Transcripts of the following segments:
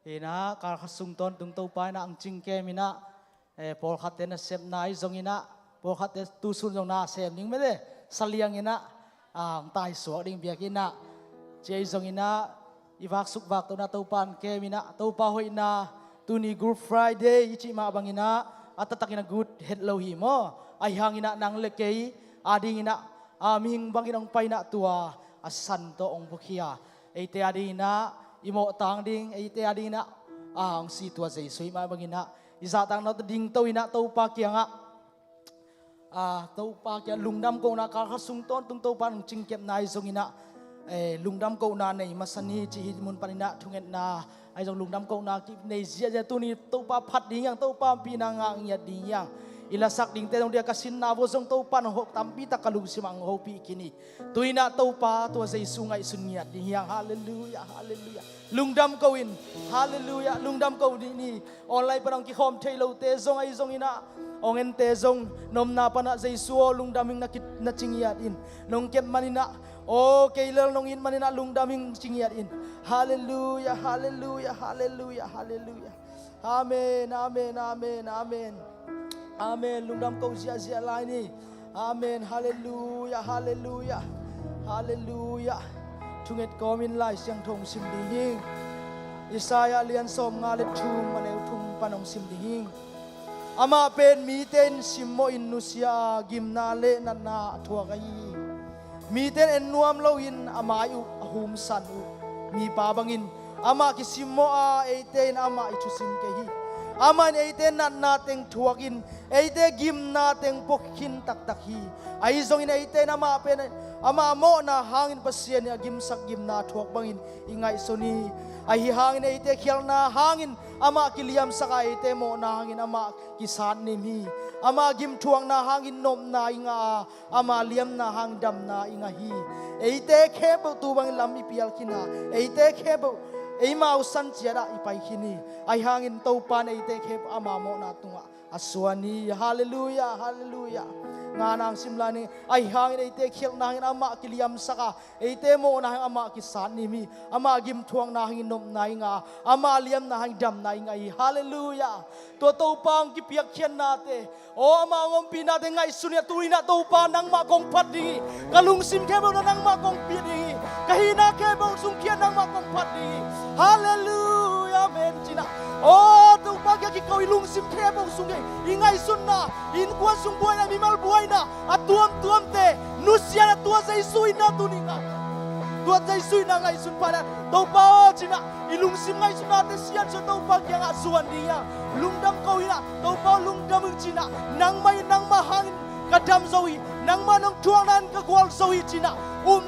ina kar khasung ton tung to pa na ang chingke mina por khaten na sem nai zongina por khaten tu sun jong na sem ning mele saliang ina ang tai so ding biakina che zongina iwak suk wak to na to pan ke mina to pa hoi na tuni group friday ichi ma bangina atatakina good hello hi mo ai hangina nang lekei adingina aming banginang paina tua asan to ong bukia eite adina imo tang ding eite adina ang situa jesu ma bangina isa tang no ding to ina to pa kia nga to pa kia lungdam ko na ka khasung ton tung to pan chingkep nai zongina lungdam ko na nei masani chi mun panina thunget na ai jong lungdam ko na ki nei zia ja tu ni to pa phat ding yang to pa pi na nga nya ding yang ilasak ding te dong dia kasin na bo jong to pan hok tampi ta kalung simang ho pi kini tuina to pa to sei sungai sunya ding yang haleluya haleluya lungdam ko in haleluya lungdam ko ni online parang ki khom thailo te jong ai jong ina ongen te jong nom na pana jesu lungdaming na chingiat in nong ket manina oh kailal nong in manina lungdaming chingiat in haleluya haleluya haleluya haleluya amen amen amen amen amen lungdam ko sia sia lai ni amen haleluya haleluya haleluya thunget komin lai siang thong sim ding hing Isaya lian som nga le thum mane thum panong sim ding hing ama pen mi ten simmo in nusia gimna le na na thua gai mi ten en nuam lo in ama yu hum san u mi pa bangin ama ki simmo a eiten ama ichusim ke hi ama eiten na teng thuakin eite gimna teng pokhin tak tak hi ai zong in eiten ama pen ama mo na hangin pasien ya gim sak gimna thuak bangin ingai soni ai hangin eite khial na hangin ama kiliam saka eite mo na hangin ama kisan nim hi ama gim thuang na hangin nom na inga ama liam na hang dam na inga hi eite khebo tu bang lam ipial kina eite khebo eima usan chiara ipai khini ai hangin to pan eite kheb ama mo na tunga aswani hallelujah hallelujah nganang simlani ai hangin eite khel na hangin ama kiliam saka eite mo na hang ama kisan nimi ama gim thuang na hangin nom na inga ama liam na hang dam na inga hi hallelujah to pang ki piak khian na te o ama ngom pi na te ngai sunia tuina to pa nang ma kong phat di kalung sim ke bo nang ma kong pi di kahina ke bo sung khian nang ma kong phat di hallelujah amen china oh to pa ki ko ilung sim ke bo sung ge ingai sunna in kwa sung boy na mimal boy na atuam tuam te nusia na tua sai sui na tuninga tua sai sui na ngai sun para to pa china ilung sim ngai suna te sian so to pa kyang asuan dia lungdam ko ina to pa lungdam china nang ma hangin kadam zoi nang ma nong tuang nan ka gwal zoi china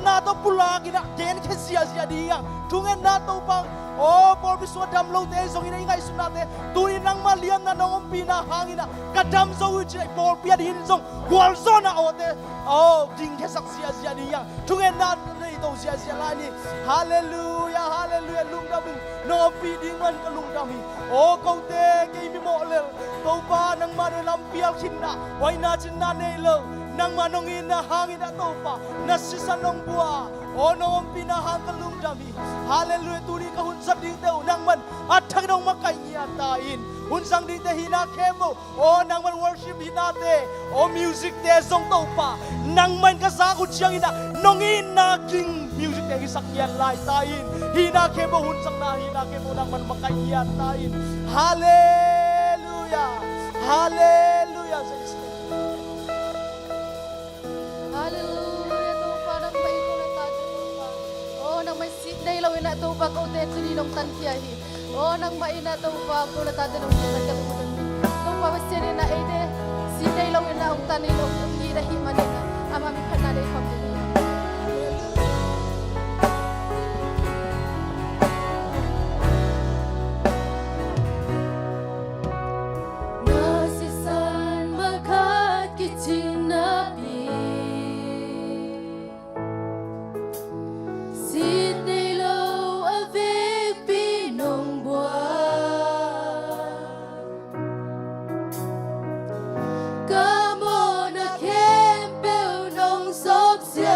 na to pula gina gen ke sia dia tungen na to pa oh por biswa dam lo te zong ina ngai suna te tui nang ma liam na nong pina hangina kadam zoi china por pia din zong gwal zona ote oh ding ke sak sia dia tungen na to sia la ni hallelujah hallelujah lungdam no pi ding man ka lungdam hi o ko te ke mi mo le to pa nang ma lam pial khinna wai na chin na nei lo nang ma nong in na hangin na to pa na sisan nong bua o no pi na hang ka lungdam hi hallelujah tu ni ka hun sat ding te nang man athang dong ma kai nia ta in hun sang ding te hina khemo o nang man worship hina te o music te song to pa nang man ka sa ku chiang ina nong in na king music te sak yan lai ta in hina khemo hun sang na hina khemo nang man ma kai nia ta in hallelujah hallelujah hallelujah to pa nang may ko na ta oh nang may sit dai law ina to pa ko te sini nong tan kia hi oh nang mai na to pa ko na ta nong tan ka to pa sini na ide sit dai law ina ong tan ni nong ni da hi man ama mi khana dai kham ni Come on, I can't build no substance.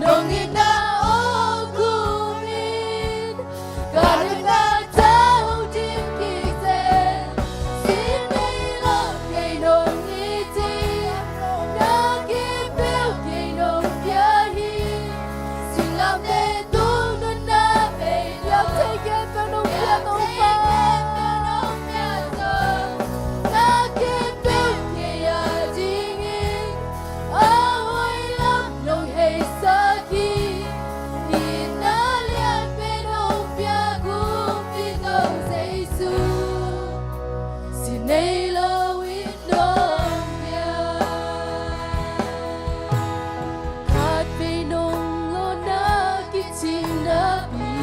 nong ina o kumin karena tahu tim kita sini lo kay nong iti nakipil kay nong biyahe silang de tunun na may love take it pero nong piano pa nakipil kay adingin away lang nong hey saki inalian pero piagong pitong sa isu sinaylo itong piya kat pinong lo nakiting nabi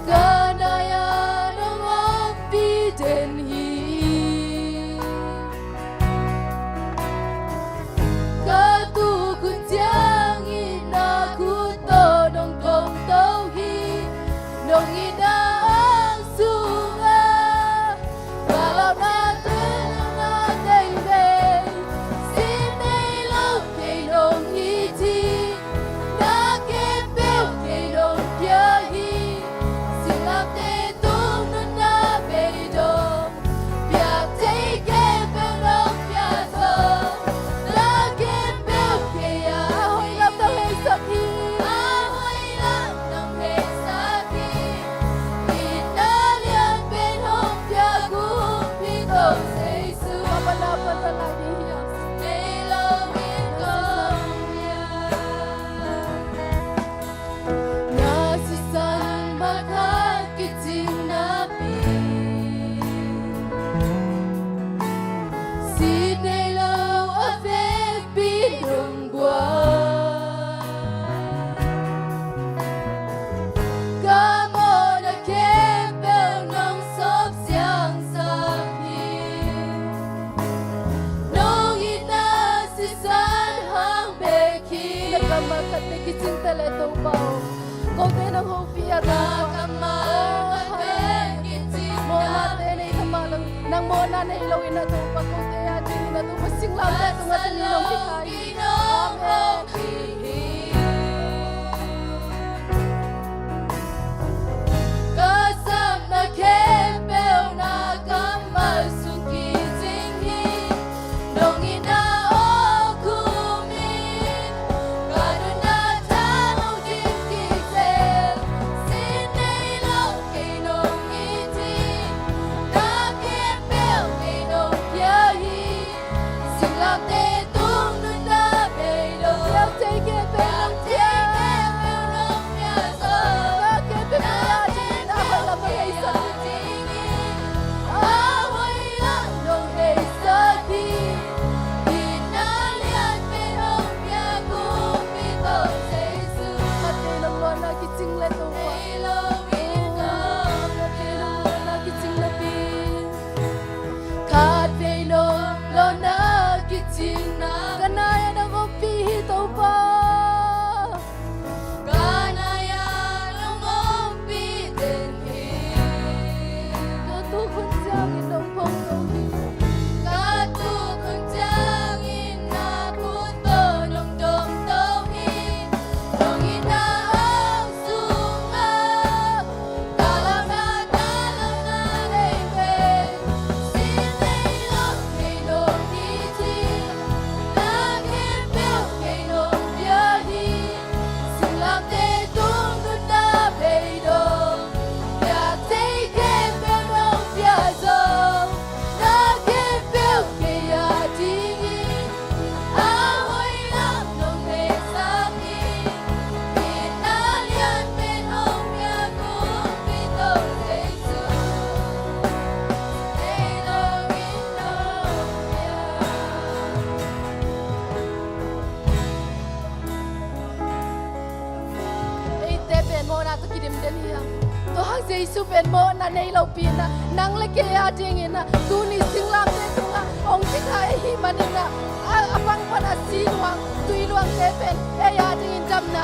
kanayan ang ambidenhi katukun tiyangin aku tonong kong tauhi nong inaang sunga kalau natin ang ating bay sinaylo kay nong iti nakipil kay nong biyahe silap de tunun na beidong biyak take pero piyato nakipil kay ahoy lang ng may sakit ahoy lang ng may sakit inalian pero piyagong pitong sa isu mapalapan na lagi hiyang sinaylo itong nasisan makakiting nabi sinaylo afek pinong buwan kamo na kempel ng sob siyang sakit nung inasisan hang beki nagkamakat na kiting taletong pao kung tinang hopia nagkamakat kiting mo natin ay kamalang nang mo na nailawin na ito pag kung kaya din na ito masing lang na ito nga sininong hikay Amen kasam na kempel na kamal sukitingin nong inaukumin karuna tanong dikiksen sinaylo kay nong itin nakempel kay nong biyahe silap de tunun na beidong biyak take it pero nong piyato nakempel kay adingin ahoy lang ng may sakit ahoy lang ng may sakit inalian pero piyagong pitong sa isu matinang mo nakiting letong pa matinang mo nakiting lapin kat pinong lo nakiting na kanayan ako pihitaw pa kanayan ang ambidenhin katukun siyangin ng pangtawin katukun siyangin ako tonong tawin nong inaang sunga talaw na naibig sinaylo kay nong itin nakipil kay nong biyahe silap de tunun na beidong biyak take pero piyato nakipil kay adingin ahoy lang nung may sakit inalian pero piyagong pitong sa isu sinaylo itong Itepen mo na to kidim den hiya to hang se isu pen mo na nei lo pina nang le ke adingin na tuni singlam de tunga ong tika e hi manina apang pana siluang tuiluang tepen e adingin jam na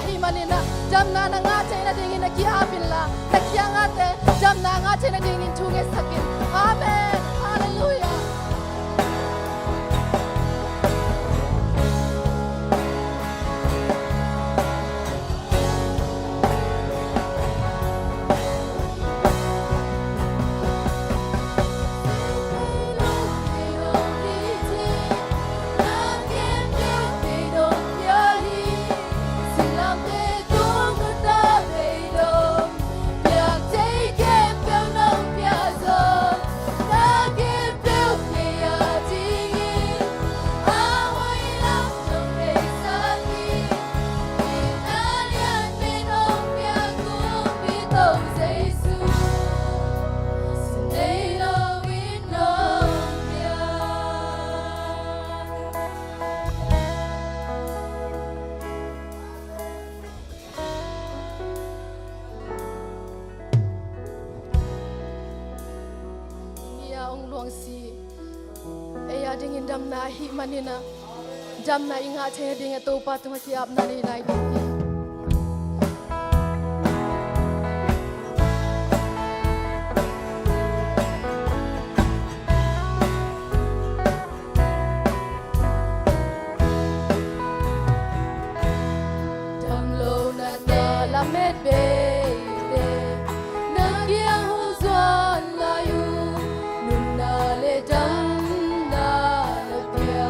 hi manina jam na nga che na dingin na ki apin la na ki nga te jam na nga che na dingin tunge sakin amen hallelujah ดำนาหิมันนี่นะดำนาอิงอาเชดิงตัวปาตุมาที่อับนาลีไลดิ la met be na kia hu zwan la yu nun na le jam na la pia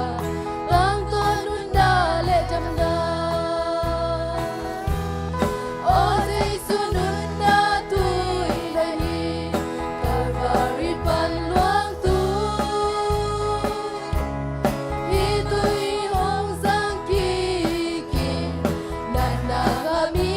bang to nun na le jam na o dei su nun na tu le hi kalvari pan luang tu hi tu hong sang ki ki na na ga mi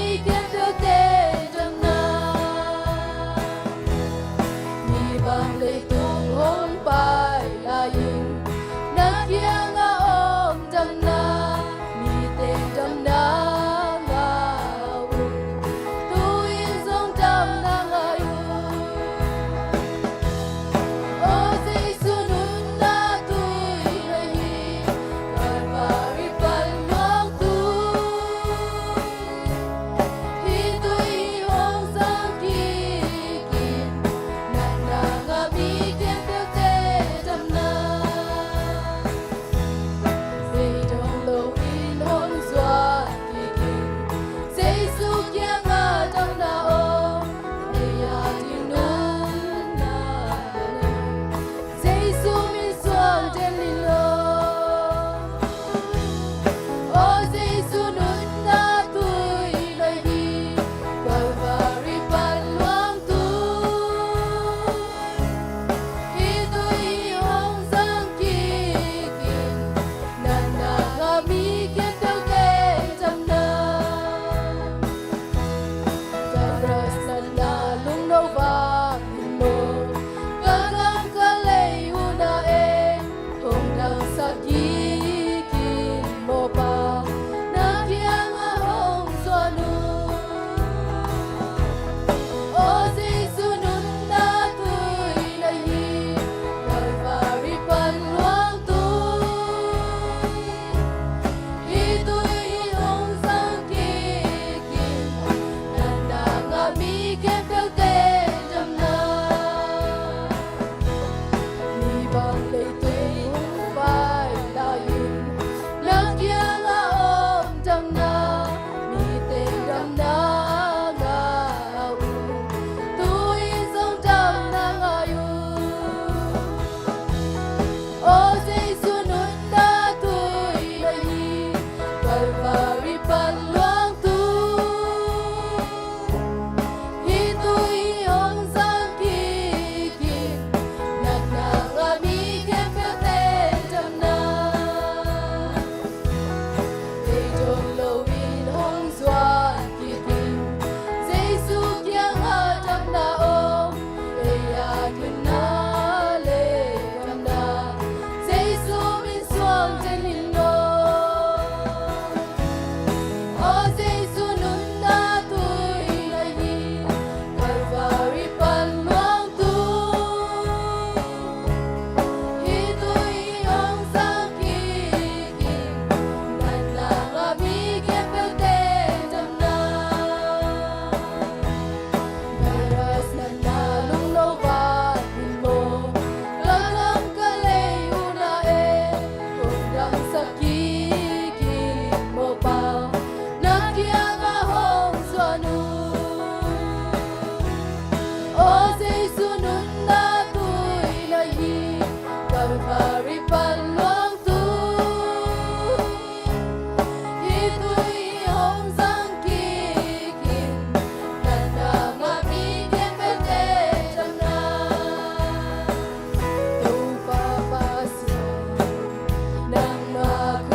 Nang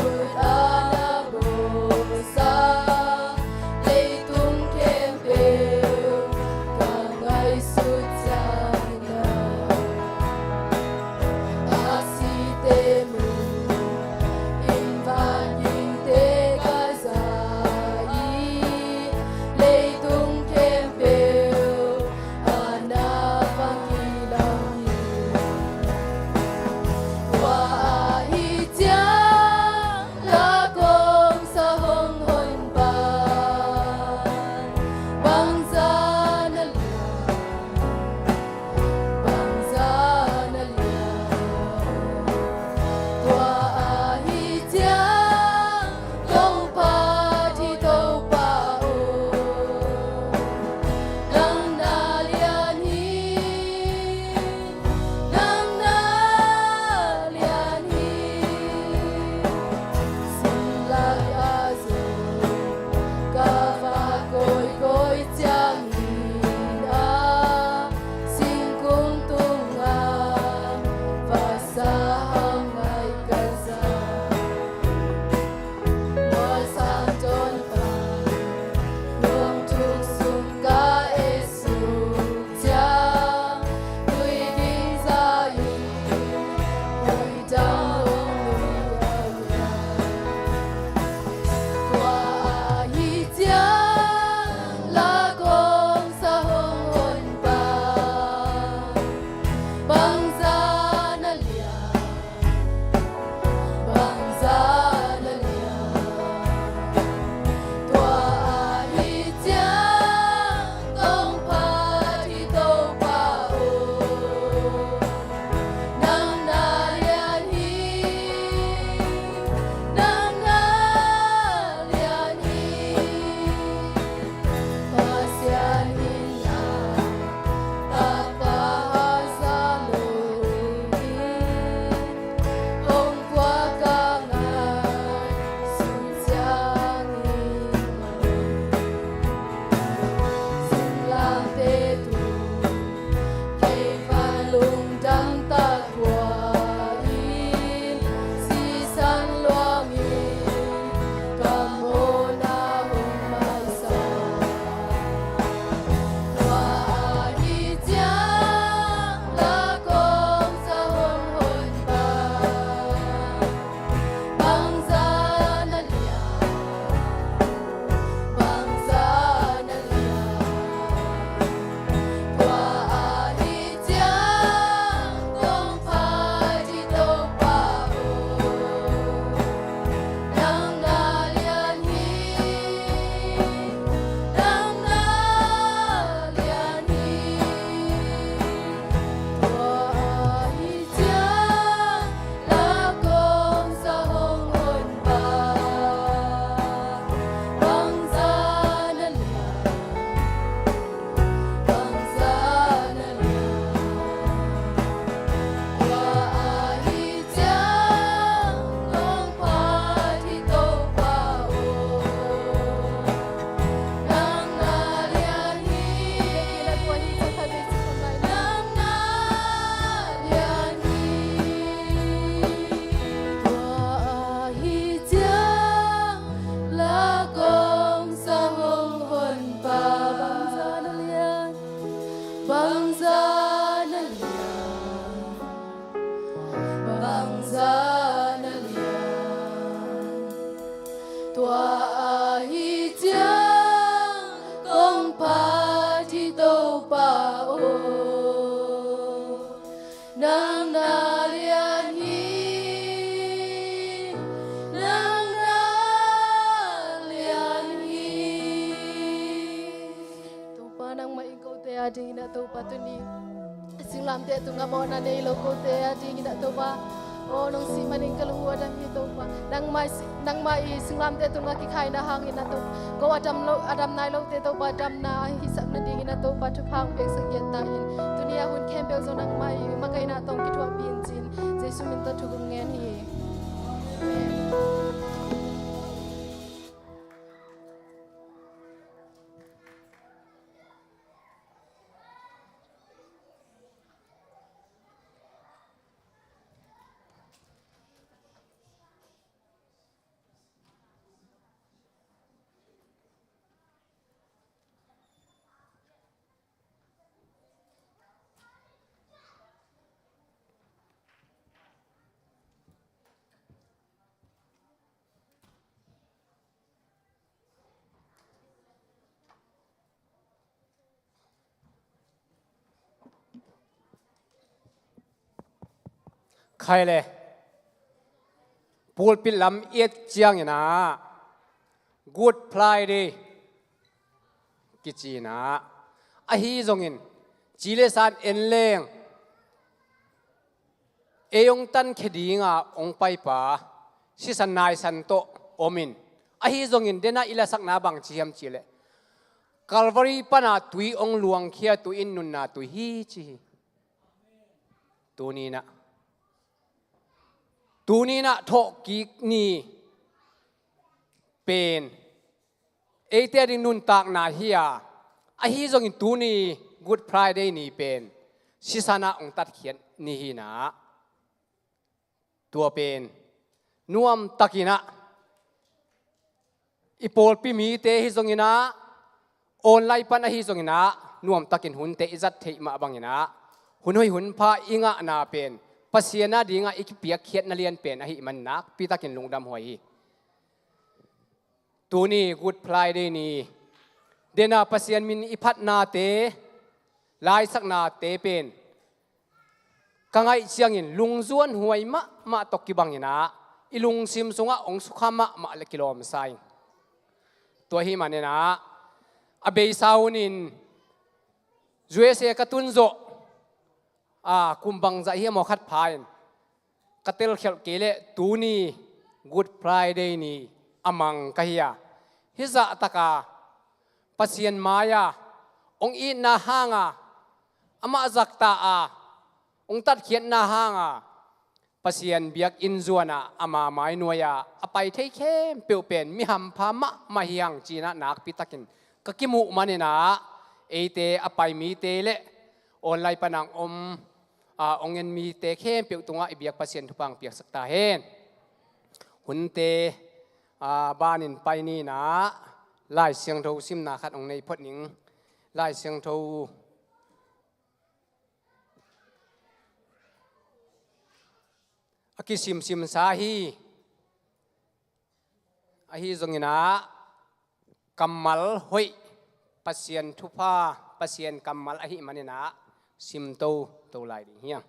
ตัวhi chang kong pa thi to pa o nang na lian hi nang na lian hi to pa nang mai ko te ading na to pa tu ni singlam te tu ngamo na nei lo ko te ading na to pa o nong si maning kalungwa dam hi to pa nang mai singlam te tu ngaki khai na hangin na to ko adam nai lo te to pa dam na hi sak na ding na to pa tu phang pek sak yat ta in dunia hun kem bel zo nang mai makai na tong ki thua bin chin jesu min ta thu gum ngen hi amen ใครเลยปูลปิดลำเอียดเจียงอย่างนะ Good Friday กิจีนะอาฮีจงอินจีเลสานเอ็นเลงเอยงตันคดีงาองไปป่าสิสันนายสันโตอมินอาฮีจงอินเดน่าอิลาสักนาบังจียมจีเลกัลวารีปนาตุยองหลวงเขียตุอินนุนนาตุยฮีจีตัวนี้นะตูนี้นะทอกกิกนีเป็นเอเตดินุนตากนาเฮียอาฮีจงอินตูนี้ Good Friday นี่เป็นสิสานะองตัดเขียนนี่ฮีนะตัวเป็นนวมตะกินะอีโปลปิมีเตฮิจงอินะออนไลน์ปันอาฮีจงอินะนวมตะกินหุนเตอิจัดเทมาบังอินะหุนหอยหุนพาอิงะนาเป็นภาษีน่าดีงาอีกเปียกเขียนนาเรียนเป็นอาหิมันนักปีตะกินลงดำหอยตัวนี้ Good Friday นี่เดน่าภาษีมินอิพัดนาเตลายสักนาเตเป็นกังไอเชียงอินลุงจวนหวยมะตกกิบังอินะอีลุงซิมสงะองสุขมะเลกิโลมไซตัวหิมันเนี่ยนะอเบยสาวนินจวยเสกตุนโจคุมบังใจเฮียมอคัดพายกเตลเขลเกเลตูนี Good Friday นี่อมังกะเฮียฮิซาตะกาปัสเซียนมายาองอีนาฮางาอมาจักตาองตัดเขียนนาฮางาปัสเซียนเบียกอินจวนะอามาไม้นวยาอไปเทเข้มเปียวเป็นมิหัมพามะมาเฮียงจีนะนักปิตะกินกะกิมุมันเนี่ยนะเอเตอไปมีเตเลออนไลน์ปนังองเงินมีเตเข้มเปียวตรงอีเบียกปัสเซียนทุพังเปียกสักตาเฮนหุ่นเตบ้านินไปนี่นะไล่เสียงโทซิมนาขัดองในพดหนิงไล่เสียงโทอากิซิมสาฮีอาฮีจงอินะกัมมัลหอยปัสเซียนทุพาปัสเซียนกัมมัลอาฮีมันนะซิมโตไล่ดิเฮียง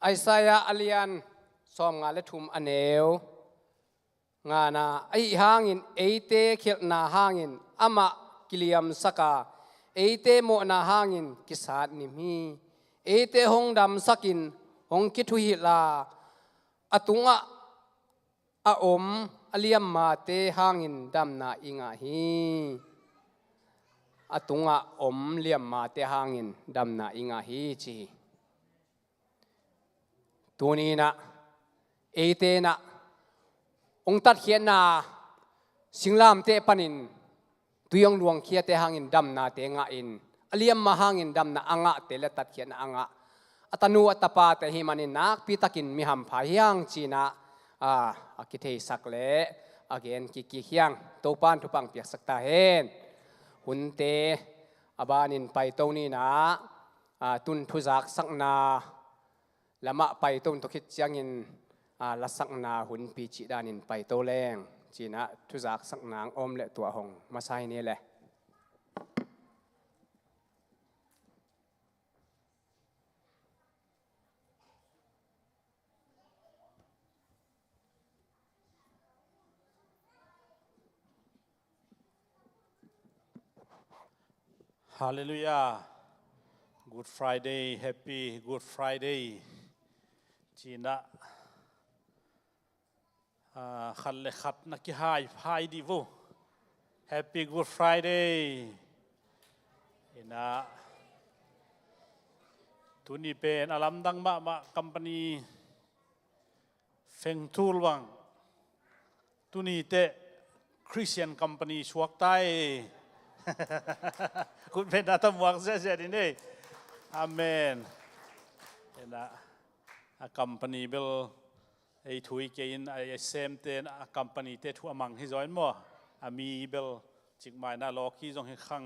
ไอซายาอเลียนซ้อมงานและทุมอเนวงานาไอหางินเอเตเขียนาหางินอามากิลิยมสกาเอเตโมนาหางินกิสาดนิมีเอเตหงดำสกินหงกิทุหิลาอตุงะอาอมอเลียมมาเตหางินดำนาอิงาฮีอตุงะอมเลียมมาเตหางินดำนาอิงาฮีจีตัวนี้นะเอเตนะองตัดเขียนนาสิงลามเตปนินตุยองหลวงเขียเตหางินดำนาเตงะอินอเลียมมาหางินดำนาอ่างะเตเลตัดเขียนอ่างะอัตนูอัตปาเตหิมันินนักปีตะกินมิหัมพายังจีนะอากิเทสักเลอาเกนกิเฮียงโตปานทุปังเปียกสักตาเฮนหุนเตอบานินไปตัวนี้นะ ตุนทุจักสักนาละมะไปตุนตุคิดจังอินละสักนาหุ่นปีจิดานินไปโตแรงจีนะทุจักสักนางอมและตัวหงมาใส่นี่แหละฮาเลลูยา Good Friday Happy Good Friday จีน่ะขัดเล็กขัดนักหายพายดีวู Happy Good Friday เห็นนะทุนนี้เป็นอาลัมดังมาคัมปานีเฟงทูลวังทุนนี้เตะคริสเตียนคัมปานีชวกไตคุณเป็นนักมวยเสียดีนี่อาเมนเห็นนะคัมปานีเบลไอ้ถุยเกินไอ้เซมเตนคัมปานีเตะทั่วมังให้จอยมั้งมีเบลจิกไม้น่าล็อกที่จงให้ขัง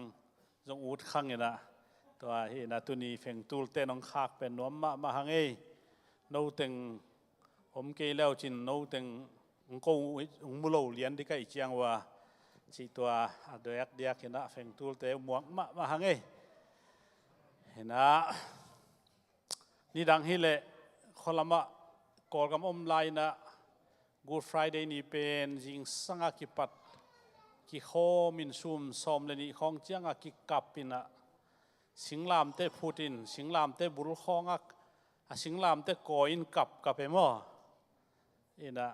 จงอูดขังเนี่ยนะตัวเห็นนะตัวนี้เฟงตูลเตน้องขากเป็นน้อมมาหังเอ้โน้ตตึงผมเกลียวจินโน้ตตึงองค์กูองค์มุโลเลียนที่ใกล้เชียงว่าจีตัวเดียกเห็นนะเฟงตูลเตหมวกมาหังเอ้เห็นนะนี่ดังฮิเลคนละมะกอลกำอมไลน์นะ Good Friday นี่เป็นจิงสังกิปัดกิโคมินซุมซอมเลนี่ของเจียงกิกับปินะสิงลามเตพูดินสิงลามเตบุรุของสิงลามเตโกอินกับเอมอเอ็นะ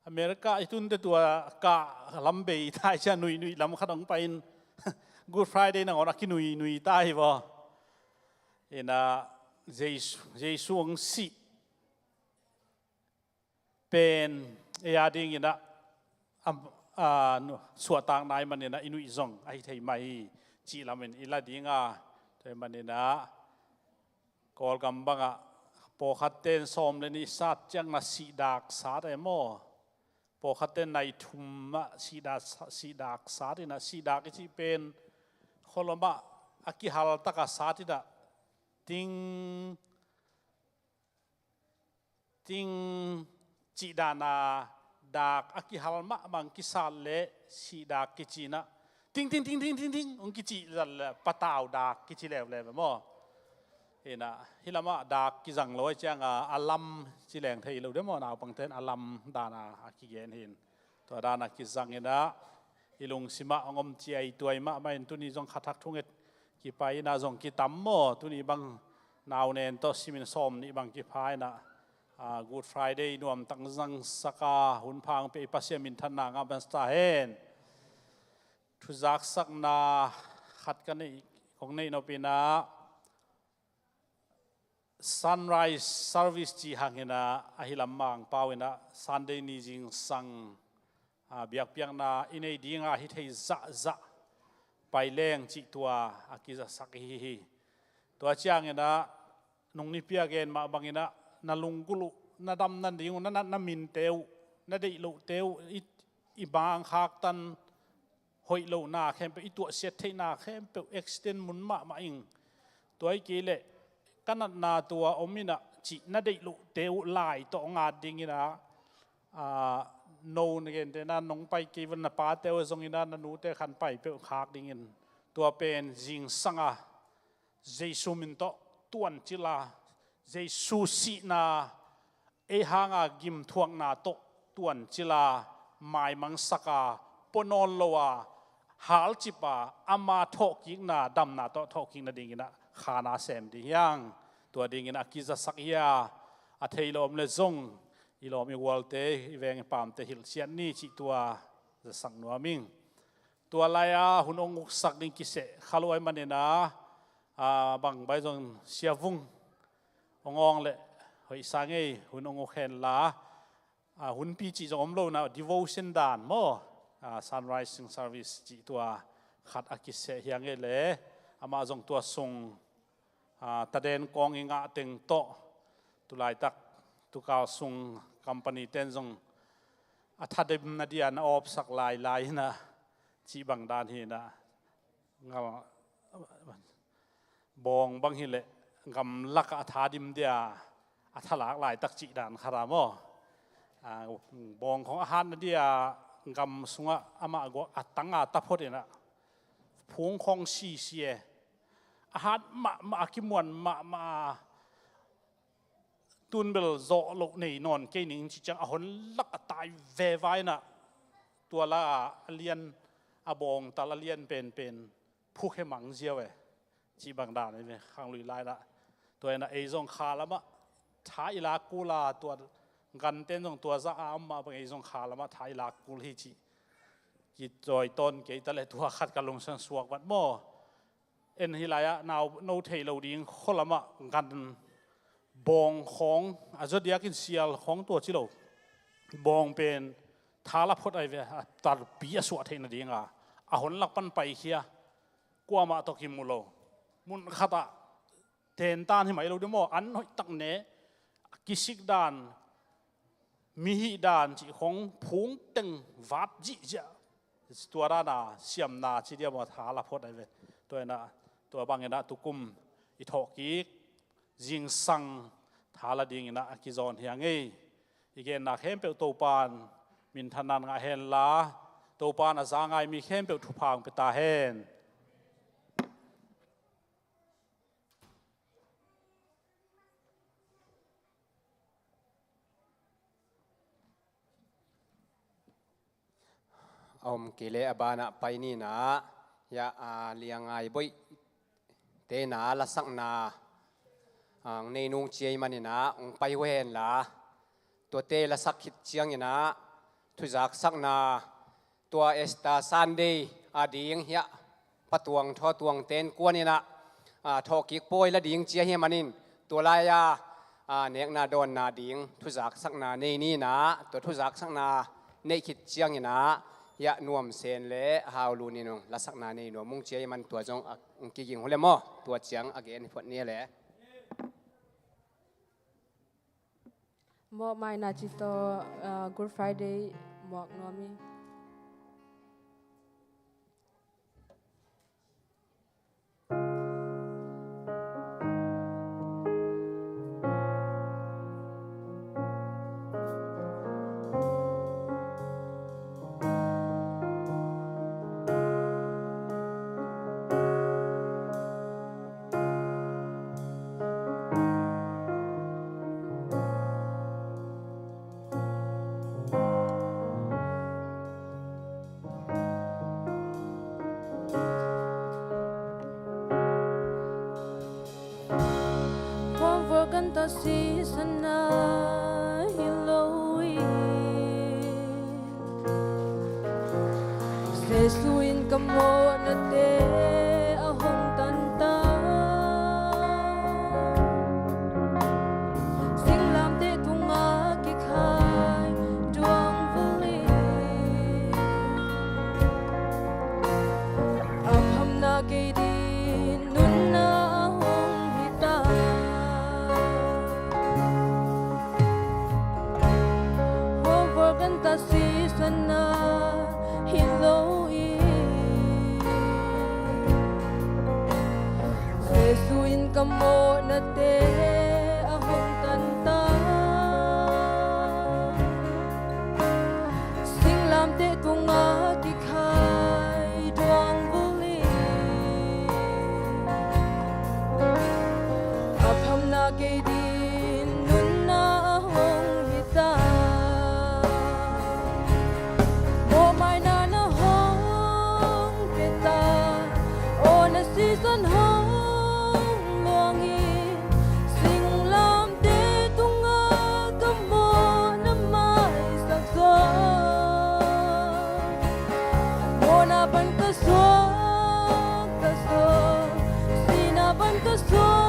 อเมริกาไอตุนเตตัวกะลำเบย์ไทยจะหนุยลำขนมไป Good Friday นะเราคิดหนุยใต้บ่เอ็นะเจสุองสิเป็นยาดิ่งนะส่วนต่างนายมันเนี่ยนะอินุอิซงไอไทยไม่จีลามันอิลาดิ่งไทยมันเนี่ยนะกอลกัมบังพอขัดเต้นซ้อมเลยนี่สัตว์จังนะสีดากสาดไอ้หม้อพอขัดเต้นในทุ่มสีดากสาดนะสีดากที่เป็นคนละมะอากิฮัลตะกสาดนะติงจีดานาดากอากิฮัลมะบังกิซาเลสีดากกิจีนะติงองกิจีจัลปะตาวดากกิจีเลวมั้งเห็นนะฮิลามะดากกิจังลอยจังอาลัมจีแรงไทยเราเดี๋ยวมอนาบังเทนอาลัมดานาอากิเกนเห็นตัวดานากิจังเห็นนะฮิลุงสิมะองมจีไอตัวมะไม่ตุนี้จงขัดทักทุ่งเอ็ดกิไปนาจงกิตัมโมตุนี้บังนาวเนนโตซิมินซอมนี่บังกิพายนะGood Friday นวมตั้งจังสกาหุ่นพังไปปัสยามินทันนางาบันสตาเฮนทุจักสักนาขัดกันในของในนปีนา Sunrise Service จีหังเฮนะอาฮิลามังเปาเฮนะ Sunday นี้จิงสังเบียกเปียงนาอินเอดีงาฮิตให้จะไปแรงจีตัวอากิจะสักฮิตัวเชียงเฮนะนงนิเปียเกนมาบังเฮนะนาลุงกุลุนาดำนั่นดิ่งนามินเตวนาดิลุเตวอีบางขากตันหอยโลนาเข้มไปอีตัวเสียเทนาเข้มไปเอ็กซ์เทนมุนมาอิงตัวไอ้กีเล่กันนาตัวอมินะจีนาดิลุเตวลายตัวงาดิ่งนะโนนเกนเตนันนงไปกีวันนาปาเตวทรงอินานานูเตขันไปเปขากดิ่งตัวเป็นจิงสังเจสุมินโตตัวนจิลาเจสุสีนาหางกิมทวงนาโตตวนจิลาไม้มังสกาปนอลโลวาหาลจิปาอามาทอกิงนาดำนาโตทอกิงนาดิ่งนะขานาเซมดิ่งยังตัวดิ่งนะกิจสักยาอัฐิลอมเลซงอีลอมอีวอลเตอีเวงปามเตหิลเชียนนี่จิตัวจะสังนัวมิงตัวลายหุ่นองค์สักดิ่งกิเสขลุ่ยมันเนี่ยนะบังใบจงเสียวุงองเลยหอยสังเอหุ่นองค์เห็นละหุ่นปีจีจอมโลนะ devotion ด่านมั้งsunrise service จีตัวขัดอากิเสเฮียงเอเลยอามาจงตัวส่งตะเดนกองอิงะเต็งโตตุลายตักตุกาวส่งคัมปานีเต็นจงทัดเดมนาเดียนออบสักลายนะจีบังดานเฮนะ บองบางฮิเลกำลักอาธาดิมเดียอาทลากหลายตักจิดานคารามอบองของอาหารนั่นเดียกำสุงะอามาก็อัตังอาตัพพดนะพงของซีเซียอาหารมาคิมวนมาตุนเบลโซโลกในนอนเกนิงจิจังอาหนลักตายเวไว้นะตัวละเลียนอาบองตาละเลียนเป็นผู้ให้มังเจียวเอจีบางด่านนี่ข้างลุยไล่ละตัวนั้นไอ้จงขาละมะท้ายลากูลาตัวกันเต้นจงตัวซะอามมาเป็นไอ้จงขาละมะท้ายลากูลที่จีจอยต้นเกยตะเลตัวขัดกันลงเชิงสวกวัดหม้อเอ็นฮิลายะนาวโนเทเราดิ้งคนละมะกันบองของอาจจะเดียกินเซียลของตัวจิโลบองเป็นทาลพดไอเวตัดปีสวดเทนดิ้งอาหนลักปันไปเคียกว่ามาตกิมุโลมุนขัดเทนตานที่หมายเราดูมั่วอันหอยตักเนกิสิกดานมีหิดานจีของพงตึงวัดจิจะตัวรานาเสียมนาจีเดียวมาทาลพดไอเวตัวน่ะตัวบางอย่างน่ะตุกุมอิทอกิกจิงสังทาลดิ่งน่ะกิจอนเฮียงอีกน่ะเข้มเปิลตัวปานมินทนันงาเฮนลาตัวปานอาจารย์ไงมีเข้มเปิลทุพางเปตาเฮนอมกิเลอบานะไปนี่นะยาเลียงไงบ่อยเตนาละสักนาในนุ่งเจียมันนี่นะไปเวนละตัวเตละสักขิดเจียงนี่นะทุจักสักนาตัวเอสตาซันเดย์อดีงเฮียปะตวงทอตวงเต้นกวนนี่นะทอกิกโปยละดิ่งเจียเฮียมันนินตัวลายาเนกนาโดนนาดิ่งทุจักสักนาในนี่นะตัวทุจักสักนาในขิดเจียงนี่นะยะนวมเซนเละฮาวลูนี่นงลักษณะนี้นวมมุงเจียมันตัวจงกิกิงหัวเลมอตัวเจียงอเกนพวกนี้แหละมอไม่นาจิตโต Good Friday มอกนอมีCanta si sana hiloi Sesuin kamo na te ahong tanta Singlam te tunga kikhay duang vuli Apham na kay din nun na ahong hitay Canta si sana hiloi Sesuin kamo na te ahong tanta Singlam te tunga kikhay duang vuli Apham na kay din nun na ahong hitay Season hong luangin Singlam te tunga kamo na may saksa Mona ban kasok Sinaban kasok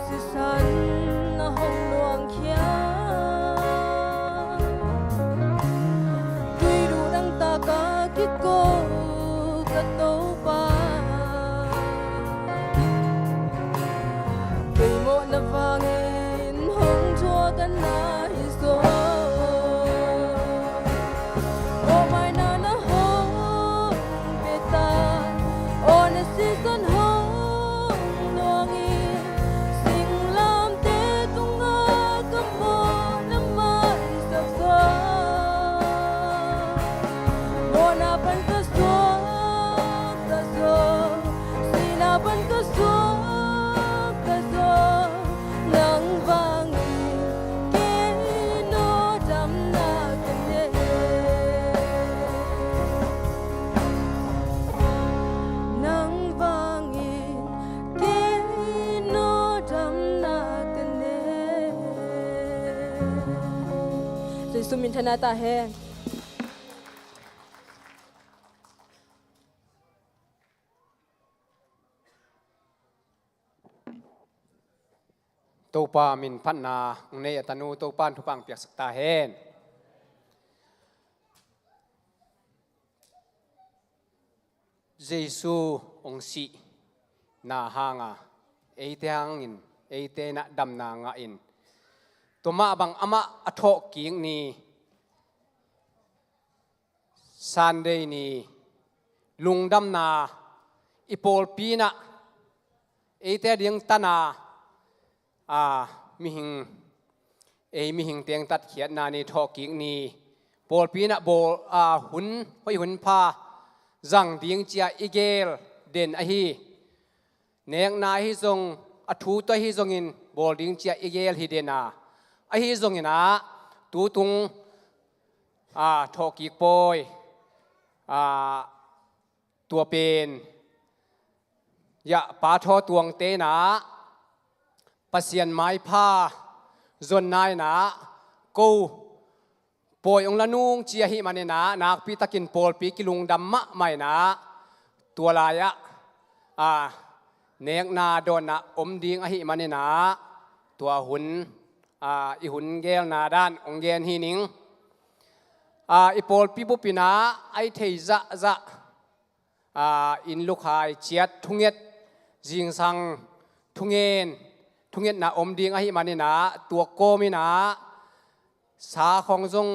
สิสันห้องหลวงเขียดุยดูดังตากาคิดโกกะโตปาเคยโมนะฟังอินห้องชัวกันนาฮิโซโอไม่นานะห้องเบตาโอนะสิสันห้องหลวงอีสิ่งลามเตตุงากะโมนะมาอิสับซาโมนาปันกะโซกะโซสีนาปันกะโซกะโซนังฟังอีเกโนจำนากันเนนังฟังอีเกโนจำนากันเนใจสุมินทนาตาแห้ง ตูปามินพันนาในอัตนูตูปานทุปังเปียกสักตาเฮนเยซูองค์สีนาหางาเอเตหังอินเอเตนะดำนางาอินตัวมาบังอามาอโทกิงนีซันเดนีลุงดำนาอิโปลปีนะเอเตเดียงตนามิหิงมิหิงเตียงตัดเขียนนานีทอกิงนีโบลปีนะโบหุนห้อยหุนพาจังดิงเจียอิเกลเด่นอหีเนียงนาฮิซงอทูตัวฮิซงอินโบลดิงเจียอิเกลฮิเดนาอหีซงอินะตูตุงทอกิกปอยตัวเป็นยะปาทอตวงเตนาปัสยันไม้ผ้าจนนายนะกูปอยองละนุงเจียหิมันนะนักพิตากินโปลปีกิลุงดำมะไม่นะตัวลายะเนกนาโดนนะอมดิงอหิมันนะตัวหุ่นอีหุ่นเกลนาด้านองเกนหินิงอีโปลปีบุปินะไอเทจะอินลูกหายเจียดทุงเง็ดจิงสังทุงเงินทุกอย่างนะอมดิงอหิมันนี่นะตัวโกมินะสาของจง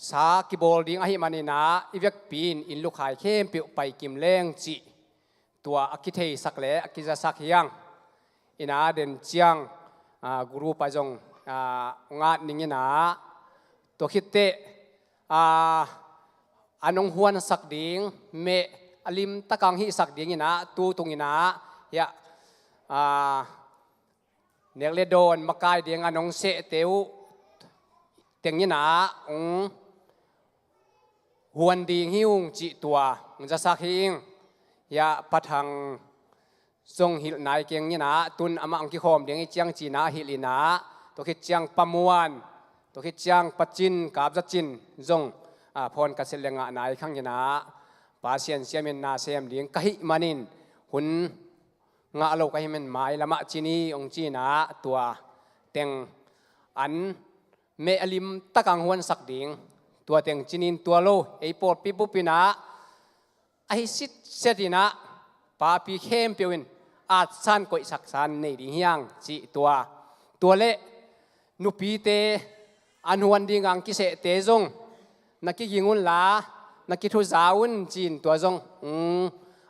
สากิโบลดิงอหิมันนี่นะอีเวกปีนอินลูกหายเข้มเปียวไปกิมแรงจีตัวอคิเทสักเละอคิจะสักยังอินาเดินเจียงกรูปจงงาดนิ่งนะตัวคิดเตอันองหวนสักดิงเมอลิมตะกังหิสักดิงนี่นะตูตรงนี่นะยะเนกเลโดนมากายเดียงอันองเสเตวเตียงนี้นะหวนดีหิวจิตัวมันจะสักหิงยาปัทังทรงหิลนายเกียงนี้นะตุนอามาอังกิโคมเดียงเจียงจีนาหิลินะตัวคิดเจียงปมวนตัวคิดเจียงปัจจินกาบจัจินทรงพรกัสเลงะนายขังนี้นะปาเซียนเซียมินนาเซียมเดียงกะหิมันินหุนงาโลกให้มันหมายละมะจีนีองจีนาตัวเต็งอันเมอลิมตะกังหวนสักดิงตัวเต็งจีนินตัวโลไอโปดปีบุปินะไอซิดเซตินะปาปีเข้มเปียวินอาจสันกอยสักสันในดิยังจีตัวเละนุปีเตอันหวนดิงังกิเสเตจงนักกิงุนลานักกิทุจาวุนจีนตัวจง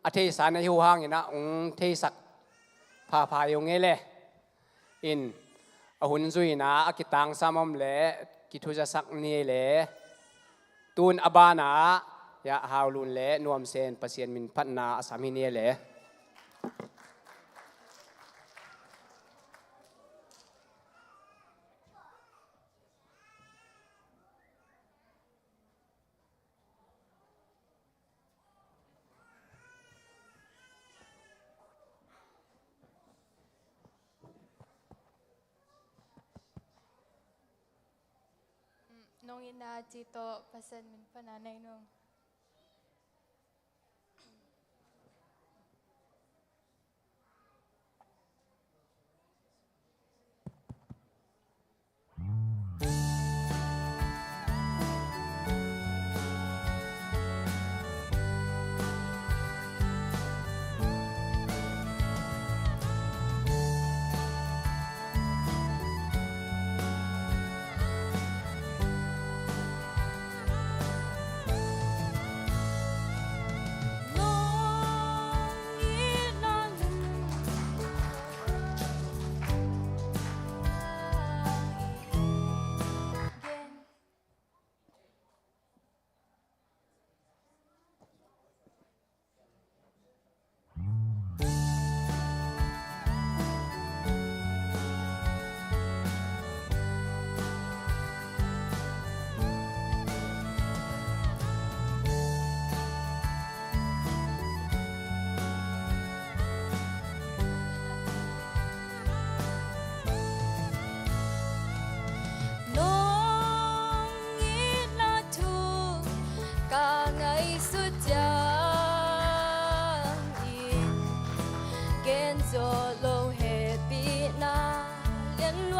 อาเทศาในหัวหางนะเทสักพายงเงเลยอินอหุนซุยนะอากิตังสามอมเล่กิทุจะสักนี่เล่ตูนอบานะยาฮาวลุนเล่นวมเซนปัสเซียนมินพัฒนาอาสามิเนียเล่ น้องอินาจิโตปัสเซนมินปนาในนง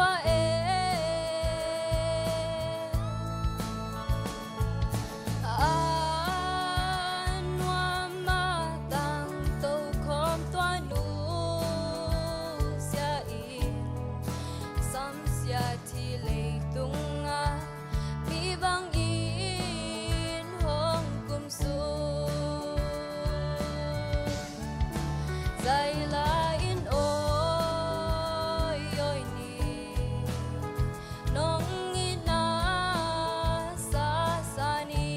ว่าเอว่ามาตั้งตัวคมตัวหนูเสียอีกซ้ำเสียที่เลยตุงอามีบางอินห้องกุมสูใจลายอินโอยโอยนี่น้องอินาสาสานี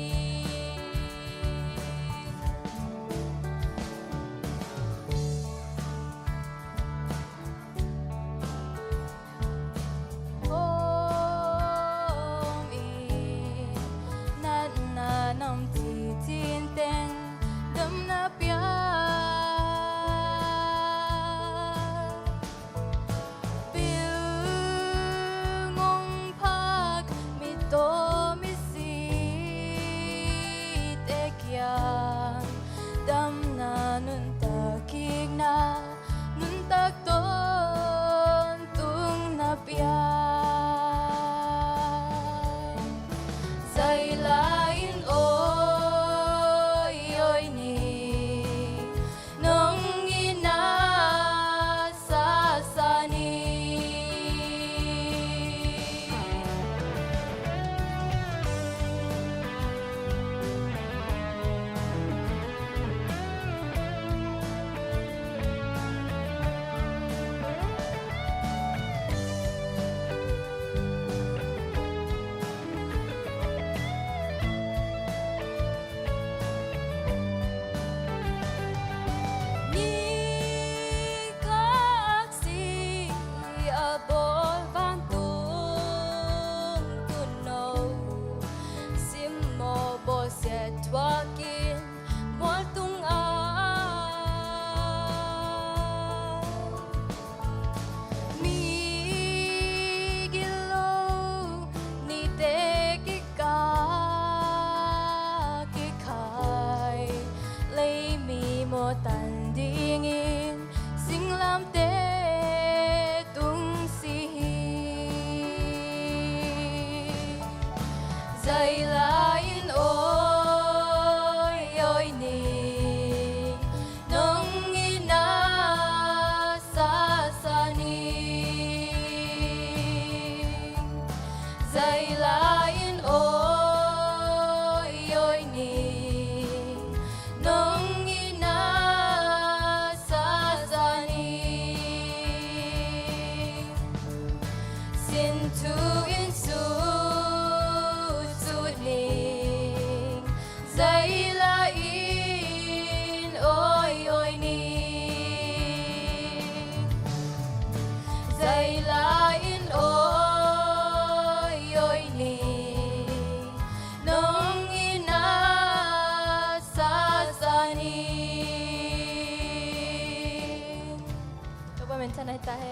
โอ้มีนั่นน่ะน้ำที่จีนเต็งดำนาเปียปิวงงพักมีโตมีสีเตกยางดำนานุนตาคิกนานุนตักต้นตุงนาเปียใจลายอินโอยโอยนี่น้องอินาสาสานี Ni kaksi abol vantung kuno simmo boset wakin moltung a mi gilo ni te kika kikai lấy mi mo tan ding in sing lam te tung si dây la in ôi ôi ni nong ina sa sa ni dây la in ôi ôi ni nong ina sa sa ni sin tu in su su ning dây la in ôi ôi ni dây la in ôi ôi ni nong ina sa sa ni ยกว่าเป็นชนายตาแฮ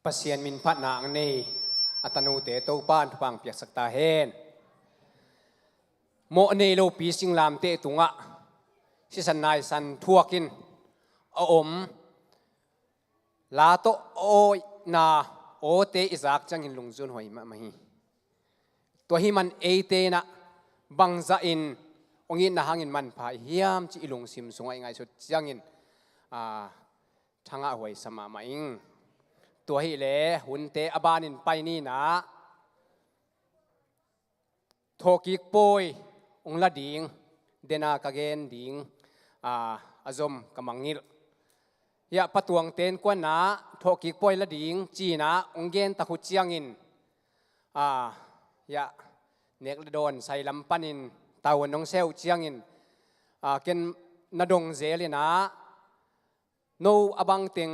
pasien min phat na ang nei atanu te to pan thupang piak sakta hen mo nei lo pi sing lam te tunga si san nai san thuakin a om la to oi na o te izak chang in lungzun hoi ma mahi to hi man e te na bangza in ongin na hangin man pha hiam chi ilung sim sungai ngai so changin thanga hoi sama ma ing ตัวฮิเลหุ่นเตอบานินไปนี่นะโทกิกปอยองละดิงเดนากะเกนดิงอาจมกำมังงิลยะปะตวงเตนกวนนะโทกิกปอยละดิงจีนะองเกนตะขุเจียงอินยะเนกโดนใส่ลำปันินตาวนน้องเซลเจียงอินเกนนาดงเซเลนะโนอบังเต็ง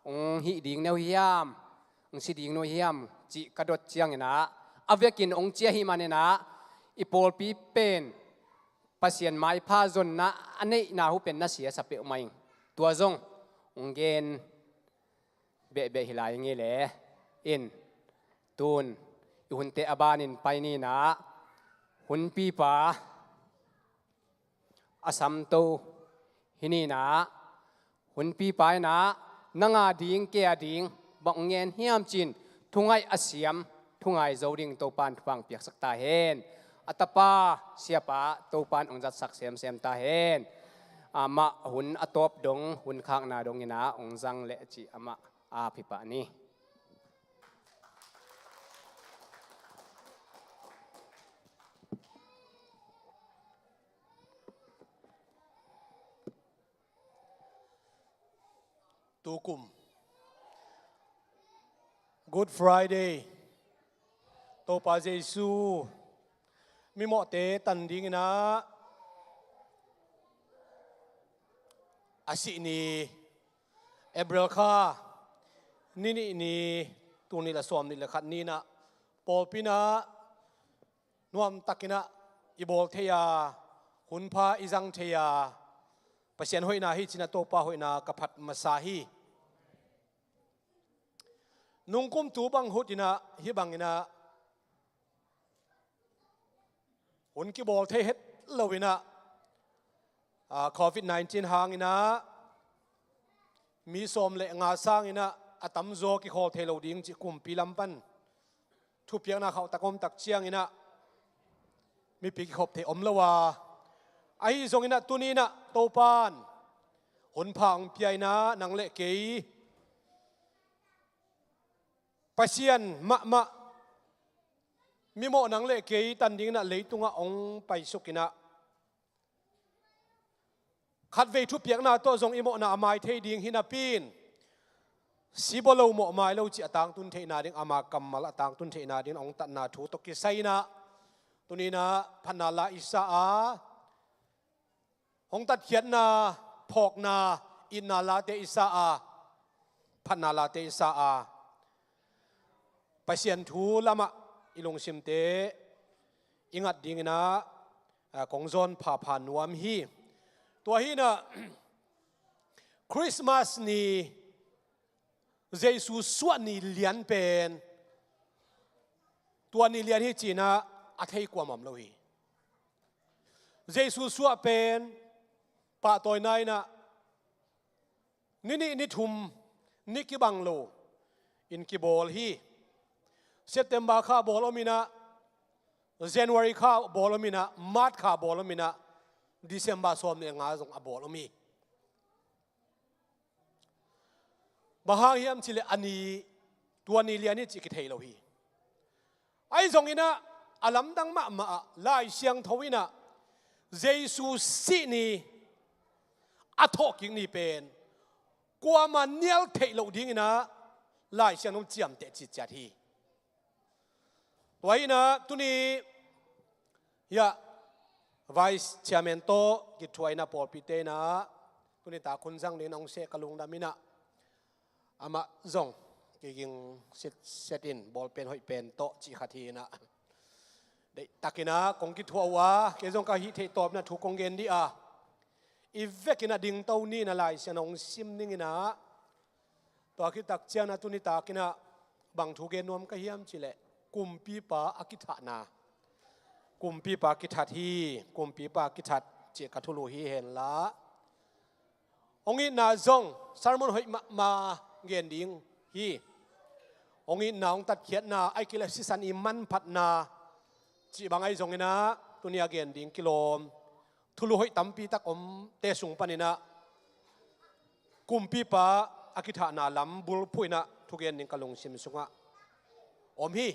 องหิดิงเนวฮิยามองสิดิงโนฮิยามจิกระดดเจียงนะอเวกินองเจียหิมันนะอีโปลปีเป็นปัสยันไม้พาจนนะอันนี้นาหูเป็นนักเสียสเปอร์ไม่ตัวจงองเกนเบะเบะหิลายงี้แหละอิน ตูนอีหุ่นเตอบานินไปนี่นะหุ่นปีปาอาสัมโตฮินี่นะหุ่นปีปายนะนังอาดิงเกียดิงบังเงินเฮียมจินทุงไงอาเซียมทุงไงโจดิงโตปานฟังเปียกสักตาเฮนอัตปาเสียปะโตปานองจัดสักเสียมเสียมตาเฮนอามาหุ่นอตบดงหุ่นข้างนาดงนี่นะองจังเลจิอามาอาภิปะนี่ตูกุม Good Friday โตปาเจซูมีหมอเตตันดิ้งนะอาศินีเอเบรลคานี่ตัวนี้ละสวมนี่ละขัดนี่นะปอปินะนวมตักินะอิโบลเทียหุนพาอิจังเทียปัจเจนหอยนาฮิจินะโตปาหอยนากับพัดมาซาฮีนุ่งกุมตูบังหุดินะฮิบังอินะหุ่นกิบอลเทเฮตเลวินะโควิด-19 หางอินะมีสมเลงาสร้างอินะอัตมโซกิโคเทโลดิงจิกุมปีลำปันทุบเพียงนะเขาตะกมตักเชียงอินะมีปีกิขบเทอมละวาไอ้ทรงอินะตุนีนะโตปานหุ่นพังเปียนะนังเละเกยปัสยันมะมีโมนังเละเกยตันดิ้งนะเลยตุงะองไปสุกินะขัดเวทุบเปียกนาตัวทรงอิโมนาอามายเทดิ้งหินาปีนสีบอลโมอมายเราจีต่างตุนเทนาดิ้งอามากำมาละต่างตุนเทนาดิ้งองตัดนาถูตกิไซนะตุนีนะพันนาลาอิสาองตัดเขียนนาพอกนาอินนาลาเตอิสาพันนาลาเตอิสาไปเสียนทูละมะอิลงซิมเตอิงัดดิ้งนะกงซอนผ่านนวมฮีตัวฮีนะคริสต์มาสนี้เยซูสวดนี่เลียนเป็นตัวนี้เลียนที่จีนะอัฐิกว่ามัมโลฮีเยซูสวดเป็นปะตัวนายนะนี่ทุมนี่กิบังโลอินกิบอลฮีเซปเทมบาร์ข้าบอลมินะเจนวารีข้าบอลมินะมาร์ทข้าบอลมินะดิเซมบาสอมเนี่ยงาจงอบอลมีบางฮิมชิเลอันนี้ตัวนี้เลียนี่จิกิเทโลฮีไอ้ทรงอินะอลัมดังมาลายเสียงทวินะเยซูสินีอัทอกิงนี่เป็นกว่ามันเนียลเทโลดิ้งนะลายเสียงน้องเจียมเตจิตจัดฮีตัวนี้นะตัวนี้ยาVice Chairman to kitway na Paul Pite na tunita kunjang din ang se kalung damina ama zong kiging set in ball pen hoi pen to chi khati na de takina kong kitwa wa ke zong ka hi the top na thu kong gen di a ivekina ding to ni na lai sia nong sim ning ina to ki tak chia na tunita kina bang thu gen nom ka hiam chile kumpi pa akitha naกุมปีปากิทัดฮีกุมปีปากิทัดเจกัทุลูฮีเห็นละองค์นาจงสารมนหอยมาเงียนดิ้งฮีองค์นาองตัดเขียนนาไอกิเลสิสันอิมันพัดนาจีบางไอจงนะตุนียเงียนดิ้งกิโลทุลูหอยตั้มปีตักอมเตสุงปานินะกุมปีปาอากิทัดนาลำบุลพุยนะทุกเงียนดิ้งกะลงซิมสุงะอมฮี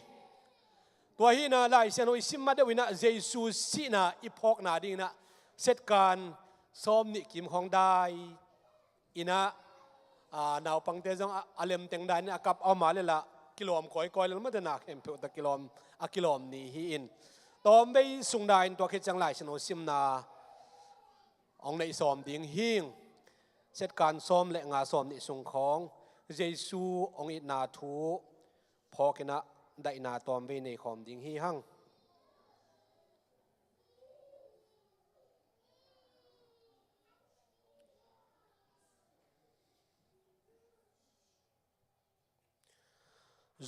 ตัวฮีน่ะลายเซนโออิสิมมาเดวินะเยซูสินะอิพอกนาดิ้งนะเสร็จการซ้อมนิกิมของได้อินะนาวปังเตจงอเลมเต็งได้เนี่ยกับเอามาเลยละกิโลมคอยแล้วไม่ได้หนักเห็นเพื่อตะกิโลมกิโลมนี่ฮีอินตอมไปสุงได้ตัวคิดจังลายเซนโอซิมนาองในซ้อมดิ้งหิงเสร็จการซ้อมและงาซ้อมนิสุงของเยซูองอินาทูพอกินะได้นาตอมไปในคอมดิ้งฮีหั่ง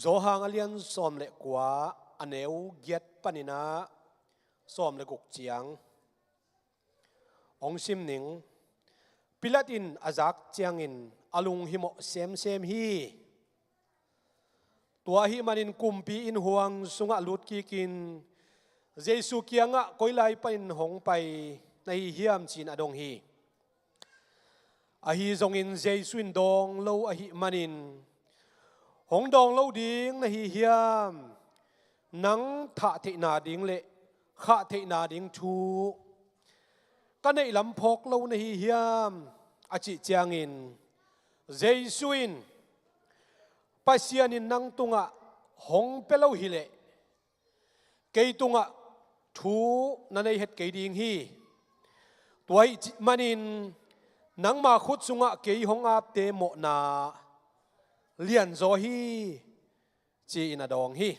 zo hang alian som le kwa aneu giat panina som le guk chiang ong sim ning pilatin azak chiangin alung himo sem hi tua hi manin kumpi in huang sunga lut ki kin jesu kianga koilai pain hong pai nei hiam chin adong hi a hi zong in jesu in dong lo a hi manin hong dong lo ding na hi hiam nang tha the na ding le kha the na ding thu ka nei lam phok lo na hi hiam a chi chiangin jesu in pasianin nang tunga hong pelo hi le kei tunga thu na nei het kei ding hi tuai manin nang ma khut sunga kei hong ap te mo na lian zo hi chi na dong hi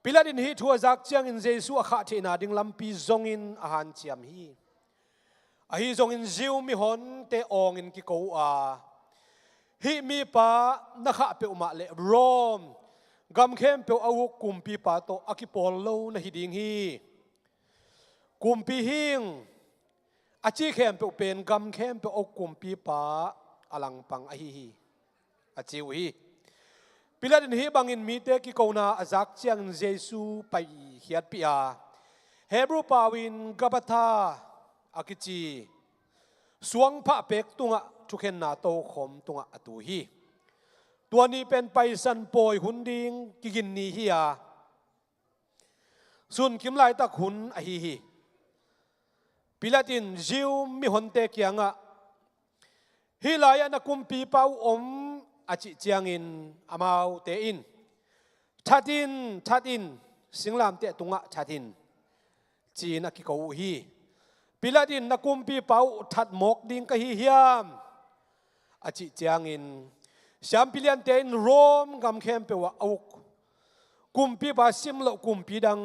pilatin hi thua zak chiang in jesu a kha the na ding lampi zong in a han chiam hi a hi zong in ziu mi hon te ong in ki ko a hi mi pa na kha pe uma le rom gam khem pe au kumpi pa to akipol lo na hi ding hi kumpi hing achi khem pe pen gam khem pe au kumpi pa alang pang a hi achiu hi pilatin hi bangin mi te ki kona azak chiang jesu pai hiat pia hebrew pawin gabatha akichi suang pha pek tunga thuken na to khom tunga atu hi tuani pen paisan poi hunding kigin ni hi a sun kim lai tak hun a hi pilatin jiu mi honte kianga hi lai na kumpi pau om achi chiangin amau te in thatin singlam te tunga thatin chin a ki ko hi pilatin na kumpi pau that mok ding ka hi hiam achi chiangin siam pilian te in rom gam khem pe wa auk kumpi ba sim lo kumpi dang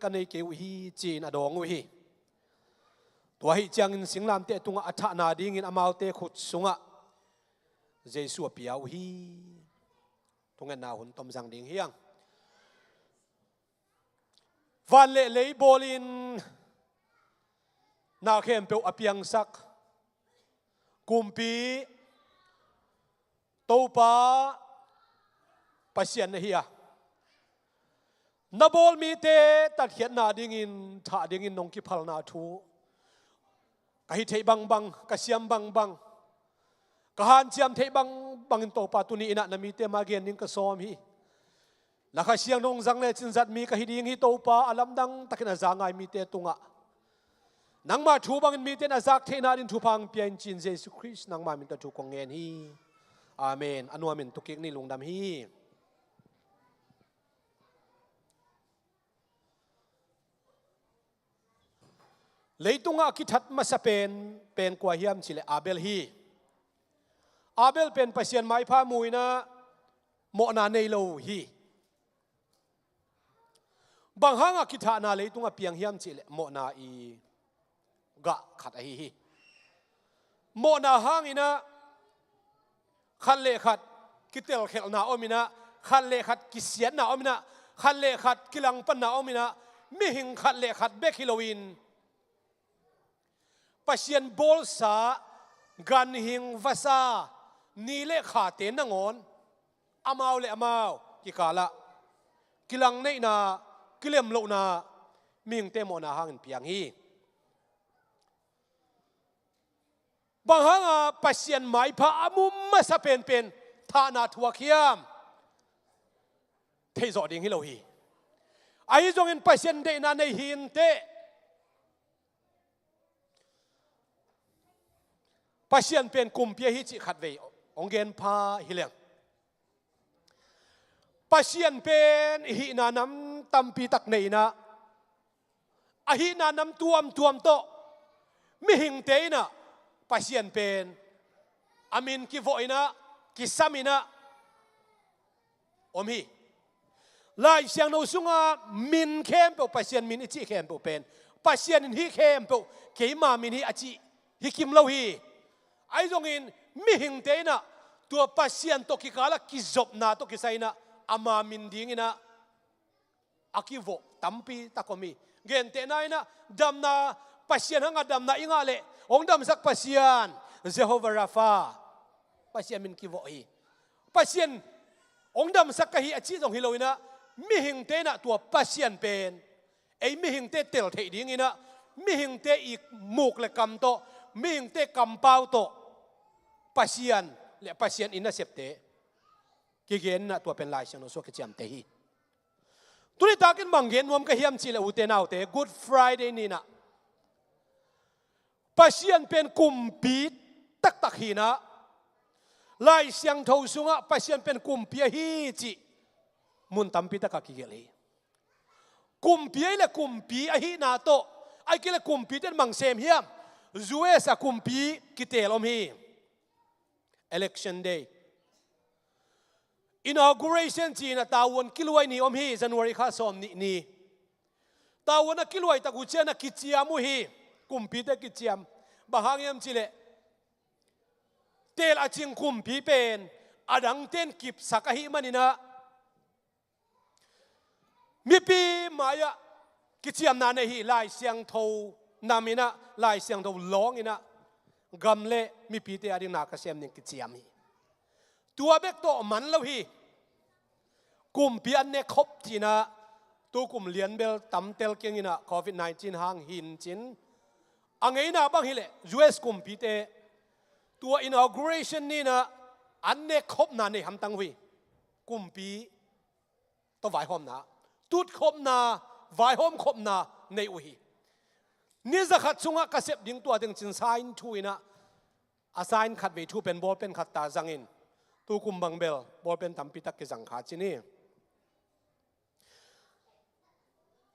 kanei ke hi chin adong hi tua hi chiangin singlam te tunga atha na ding in amau te khut sunga jesu piau hi tunga na hun tom jang ding hiang van le lei bolin na khem pe apiang sak kumpi topa pasian na hiya na bol mi te tat hian na ding in tha ding in nong ki phal na thu ka hi thei bang ka siam bang ka han siam thei bang in topa tu ni ina na mi te ma gen ning ka som hi la kha siang nong jang le chin zat mi ka hi ding hi topa alam dang takina zangai mi te tunga nang ma thu bang in mi te na zak thei na din thu phang pian chin jesu christ nang ma min ta thu kong ngen hi amen anua min tukik ni lungdam hi leitunga ki that masa pen kwa hiam chile abel hi abel pen pasian mai pha muina mo na nei lo hi bang hanga ki tha na leitunga piang hiam chile mo na i ga khat a hi mo na hangina khan le khat kitel khel na omina khan le khat kisian na omina khan le khat kilang pan na omina mi hing khat le khat be kilowin pasien bol sa gan hing vasa ni le kha te nangon amau ki kala kilang nei na kilem lo na ming te mo na hangin piang hi bang hanga pasien mai pha amum ma sa pen tha na thua khiam thei zo ding hi lo hi ai zong in pasien de na nei hin te pasien pen kum pia hi chi khat ve ongen pha hileng pasien pen hi na nam tampi tak nei na a hi na nam tuam to mi hing te na pasien pen amin ki voina ki samina om hi lai siang no sunga min khem pe pasien min ichi khem pe pen pasien in hi khem pe ke ma min hi achi hi kim lo hi ai zong in mi hing te na ตัวปัสยันตกิกาละกิจบนาตกิไซนะอามามินดิ้งนะอากิโวตัมปีตะกมีเกนเตนายนะดำนาปัสยันหังดำนาอิงาเลองดำสักปัสยันเจโฮวาราฟาปัสยันมินกิโวอีปัสยันองดำสักกะฮีอาชีจงฮิโลอินะมิหิงเตนะตัวปัสยันเป็นไอมิหิงเตเตลเทดิ้งอินะมิหิงเตอีกมุกเลกำโตมิหิงเตกำเปาโตปัสยันและปัสยันอินะเสพเตกิเกนนะตัวเป็นลายเชนโนโซกิจามเตฮีตุลิตากินบังเกนวมกะเฮียมจิเลอุเตนาวเต Good Friday นี่นะปัสยันเป็นกุมปีตักตักฮีนะลายเสียงทาวสุงะปัสยันเป็นกุมปีฮีจิมุนตัมปีตักกิเกลีกุมปีและกุมปีอฮีนาโตไอกิเลกุมปีเต็นมังเซมเฮียมจูเอสกุมปีกิเตลอมฮี Election Day Inauguration จีนตาวันกิลวยนี่อมฮี January ข้าสอมนี่ตาวันกิลวยตะกุเชนกิจยามุฮีกุมพีเตกิจยามบางอย่างจีเลเตลอาจิงกุมพีเป็นอดังเต้นกิบสักหิมันนี่นะมีปีมายะกิจยามนานฮีลายเสียงโทนามินะลายเสียงโทร้องอินะกำเล่มีปีเตอดินากระเซียมนี่กิจยามฮีตัวเบกโตมันแล้วฮีกุมพีอันเนคบจีนะตัวกุมเลียนเบลตั้มเตลเกียงอินะโควิด-19 ห่างหินจินอังไงนะบางฮิเล US กุมพีเตตัว inauguration นี่นะอันเนคบนาเนี่ยทำตั้งวิกุมปีตัวไหวหอมนะตุดคบนาไหวหอมคบนาในอุฮีนี่จะขัดสุงะกระเสบดิ้งตัวดึงจินไซน์ทุยนะอาไซน์ขัดไปทุเป็นบอลเป็นขัดตาจังอินตัวกุมบังเบลบอลเป็นทำพิทักษ์จังขาจินี่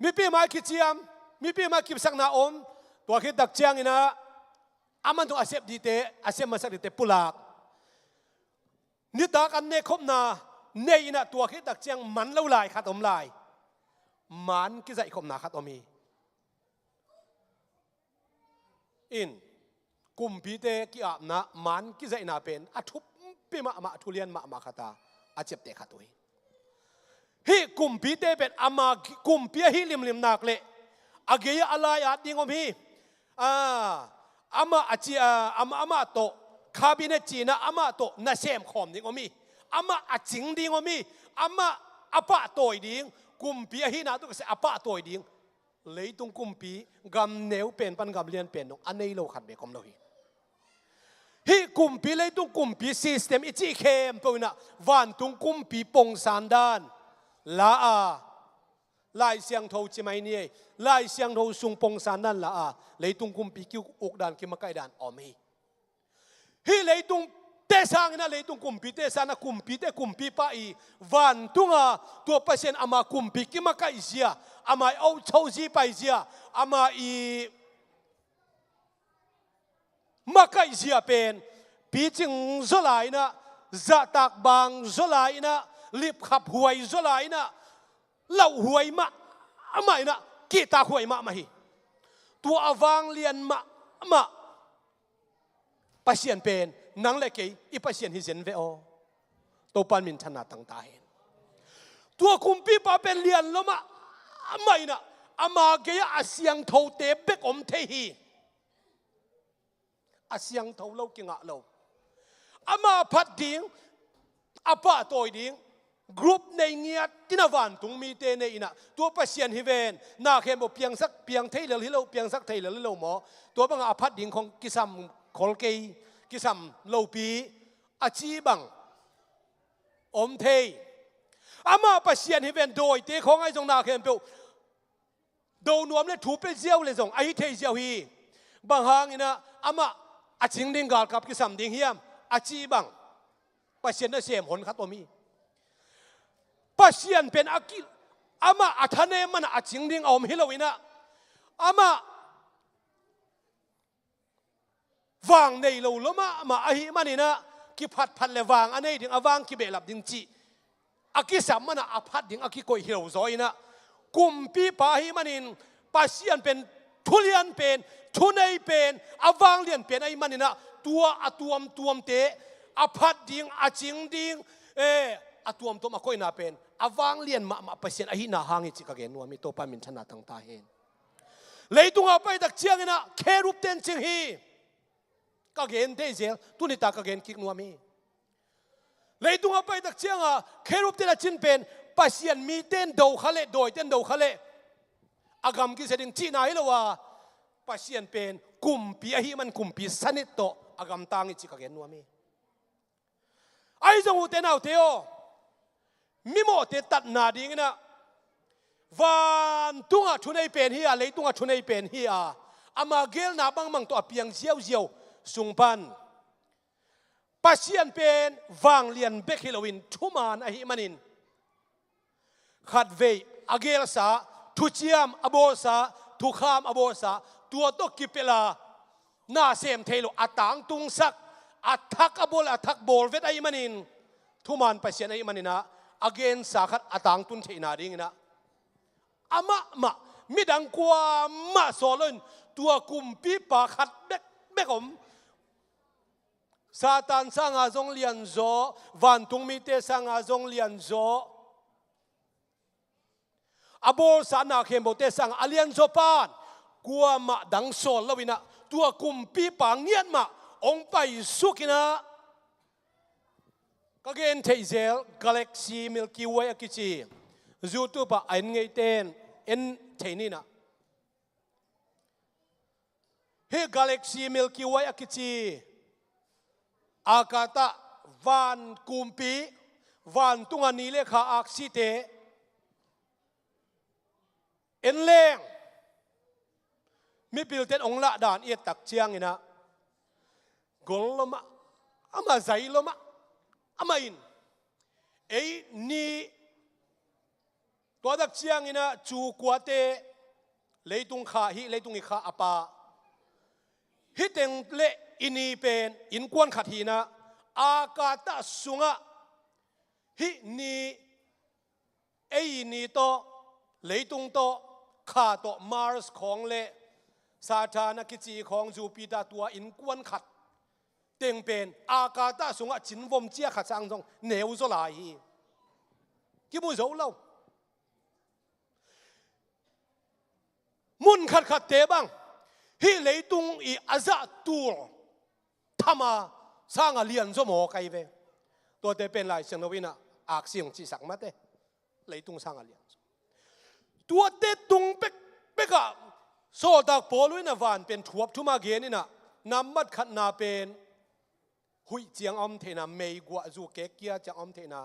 มีปีมาคิดเจียมมีปีมาคิดสักนาอมตัวคิดตักเจียงอินะอามันตัวอาเซบดีเตอาเซบมาสักดีเตปุลากนิตากันเนคบนาเนยนะตัวคิดตักเจียงมันเล่าลายขัดอมลายมันกิจใจคบนาขัดอมีอินกุมพีเตกิอาบนะมันกิจใจนาเป็นอัทุบปีมาทุเรียนมาขัดตาอาเจ็บเตขัดตัวฮีกุมพีเตเป็นอามากุมพีฮีลิมนักเละอาเกียอะไรอาดิงอมฮีอามาอาจีอามาโตคาบิเนจีนะอามาโตน่าเซมขอมดิงอมีอามาอาจิงดิงอมีอามาอาปะโตยดิงกุมพีฮีนาตุกเสอาปะโตยดิงเลยตุงกุมพีกำเนวเป็นปันกำเลียนเป็นนงอันนี้เราขัดเบกอมเราฮีกุมพีเลยตุงกุมพีซิสเต็มอิจิเข้มตัวน่ะวันตุงกุมพีปงสันดานลาลายเสียงโทจิไม่เนี่ยลายเสียงโทสุงปงสันนั่นละเลยตุงกุมปีกิวอกดานกิมาไกดานอมีฮีเลยตุงเตสังนะเลยตุงกุมปีเตสันะกุมปีเตกุมปีป้าอีวันตุงตัวเปอร์เซ็นต์อามากุมปีกิมาไกเสียอามาเอาเช่าจีไปเสียอามาอีมาไกเสียเป็นปีจิงสลายนะจะตักบางสลายนะลิบขับหวยสลายนะเล่าหวยมาไม่นะกีตาหวยมาไม่ตัวอวังเลียนมาปัสยันเป็นนังเล็กอีปัสยันฮิเซนเวโอตัวปันมินธนาตั้งตายตัวคุมปีปาเป็นเลียนแล้วมาไม่นะอามาเกียอาเซียงเท่าเตะเบกอมเทฮีอาเซียงเท่าเล่ากิงะเล่าอามาพัดดิ้งอาปะตัวดิ้งกรุ๊ปในเงียที่นวันตุงมีเตในอินะตัวปัสยันฮิเวนนาเข้มบอกเพียงสักเพียงเทเลลิโลเพียงสักเทเลลิโลหมอตัวบางอาพัดดิ่งของกิซัมโคลเกย์กิซัมโลปีอาชีบังอมเทอามาปัสยันฮิเวนโดยเตของไอ้จงนาเข้มเปียวโดนวมเลยถูไปเจียวเลยจงไอ้เทเจียวฮีบางหางอินะอามาอาจิงดิ่งกาลกับกิซัมดิ่งเฮียมอาชีบังปัสยันน่ะเสียมหนขัดตัวมีปัสยันเป็นอากิอามาอัธเนมันอาจิงดิ่งอมฮิโลวินะอามาวางในโลลมาอามาอหิมันนี่นะกิพัดเลวางอันนี้ถึงอวางกิเบลับดิ่งจีอากิสัมมันอาพัดดิ่งอากิโกยฮิโลซอยนะกุมปีปาหิมันนี่ปัสยันเป็นทุเรียนเป็นทุเนยเป็นอวางเลียนเป็นไอ้มันนี่นะตัวเตะ อพัดดิ่งอาจิงดิ่งอาตัวมตัวมาคอยนาเป็นอวางเลียนมาเปเสียนอหินาหางจิกเกนนัวมีตัวปามินชนะตั้งตาเห็นเลยตุงเอาไปตักเชียงนะเครูปเต็นจิงฮีก็เกนเดเซลตุนิตากเกนกิกนัวมีเลยตุงเอาไปตักเชียงอ่ะเครูปเต็นจินเป็นปัสยันมีเต้นดูขเลโดยเต้นดูขเลอากรรมกิเสดิงจีนายละว่าปัสยันเป็นกุมปีอหิมันกุมปีสนิทโตอากรรมตางจิกเกนนัวมีไอ้จงอุเตนเอาเทโอมิโมเตตัดนาดิ่งนะวันตุงะชุนัยเป็นเฮียเลยตุงะชุนัยเป็นเฮียอามาเกลนาบังมังตัวเปียงเจียวเจียวสุงปันปัสยันเป็นวางเลียนเบคฮิโลวินทุมานอหิมันินขัดเวอเกลสาทุเจียมอโบสาทุขามอโบสาตัวตกกิเปลาหน้าเซมเทโลอัตังตุงสักอัทักอโบลอัทักโบลเวทอหิมันินทุมานปัสยันอหิมันินะอเกนสาขัดอัตังตุนเทนาดิ่งนะอามามิดังกว่ามาโซลนตัวกุมปีปาขัดเบกผมซาตานสร้างอาจงเลียนโซวันตุงมิเตสร้างอาจงเลียนโซอโบสานาเข้มโบเตสร้างอาเลียนโซปานกว่ามาดังโซลวินะตัวกุมปีปางเงียนมาองไปสุกินะก็เกณฑ์เทเซลกาแล็กซีมิลกิเวย์กิจีจูตูปะอันไงเต้นเอ็นเทนี่นะเฮกาแล็กซีมิลกิเวย์กิจีอากาตะวันกุมปีวันตุงานีเลขาอักซิเตเอ็นเลงมีปิลเต็นองละด่านเอียตักเชียงนะกลลมะอามาใจลมะอามาอินนี่ตัวดักเชียงนะจูกัวเตเลยตุงขาฮิเลยตุงอิขาอปาฮิเต็งเละอินีเป็นอินกวนขัดฮีนะอากาตะสุงะฮินีนี่โตเลยตุงโตขาโตมาร์สของเละซาธานกิจีของจูปิตาตัวอินกวนขัดเต็งเป็นอากาตะสุงะจินวมเจียขัดสังจงเหนียวโซลายกิบุโซเล่ามุนขัดเตบังฮิเลยตุงอีอาซาตูทำมาสร้างเลียนสมอไกเวตัวเตเป็นลายเสียงนวินะอักเสียงจีสักมาเตเลยตุงสร้างเลียนตัวเตตุงเปกะโซดักโปลุยนะวันเป็นทวบทุมาเกนี่นะนำมัดขัดนาเป็นหุยเจียงอมเทนาเมยกว่าจูเกเกียเจียงอมเทนา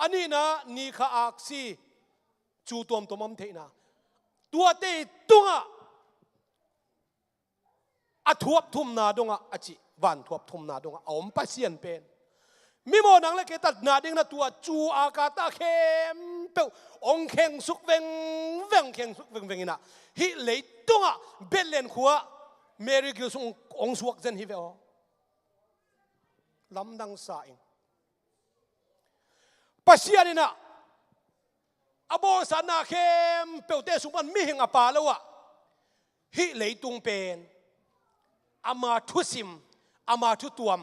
อันนี้นะนี่ข้าอักซีจูตัวมอมเทนาตัวเตตุงอะอาทวบทุ่มนาดงอะจิวันทวบทุ่มนาดงอะอมปัสเซียนเป็นมิโมนังเล็กตัดนาดิ่งนะตัวจูอากาตาเข้มเปียวองเข่งสุกเวงเข่งสุกเวงนะฮิเลยตุงอะเบลเลนขัวเมริกิลสุงองสวกเซนฮิเวอลำดังสายปัสเซียนนะอโบสานาเข้มเปียวเตสุมันมิหิงอปาแล้วอะฮิเลยตุงเป็นอามาทุสิมอามาทุตัวม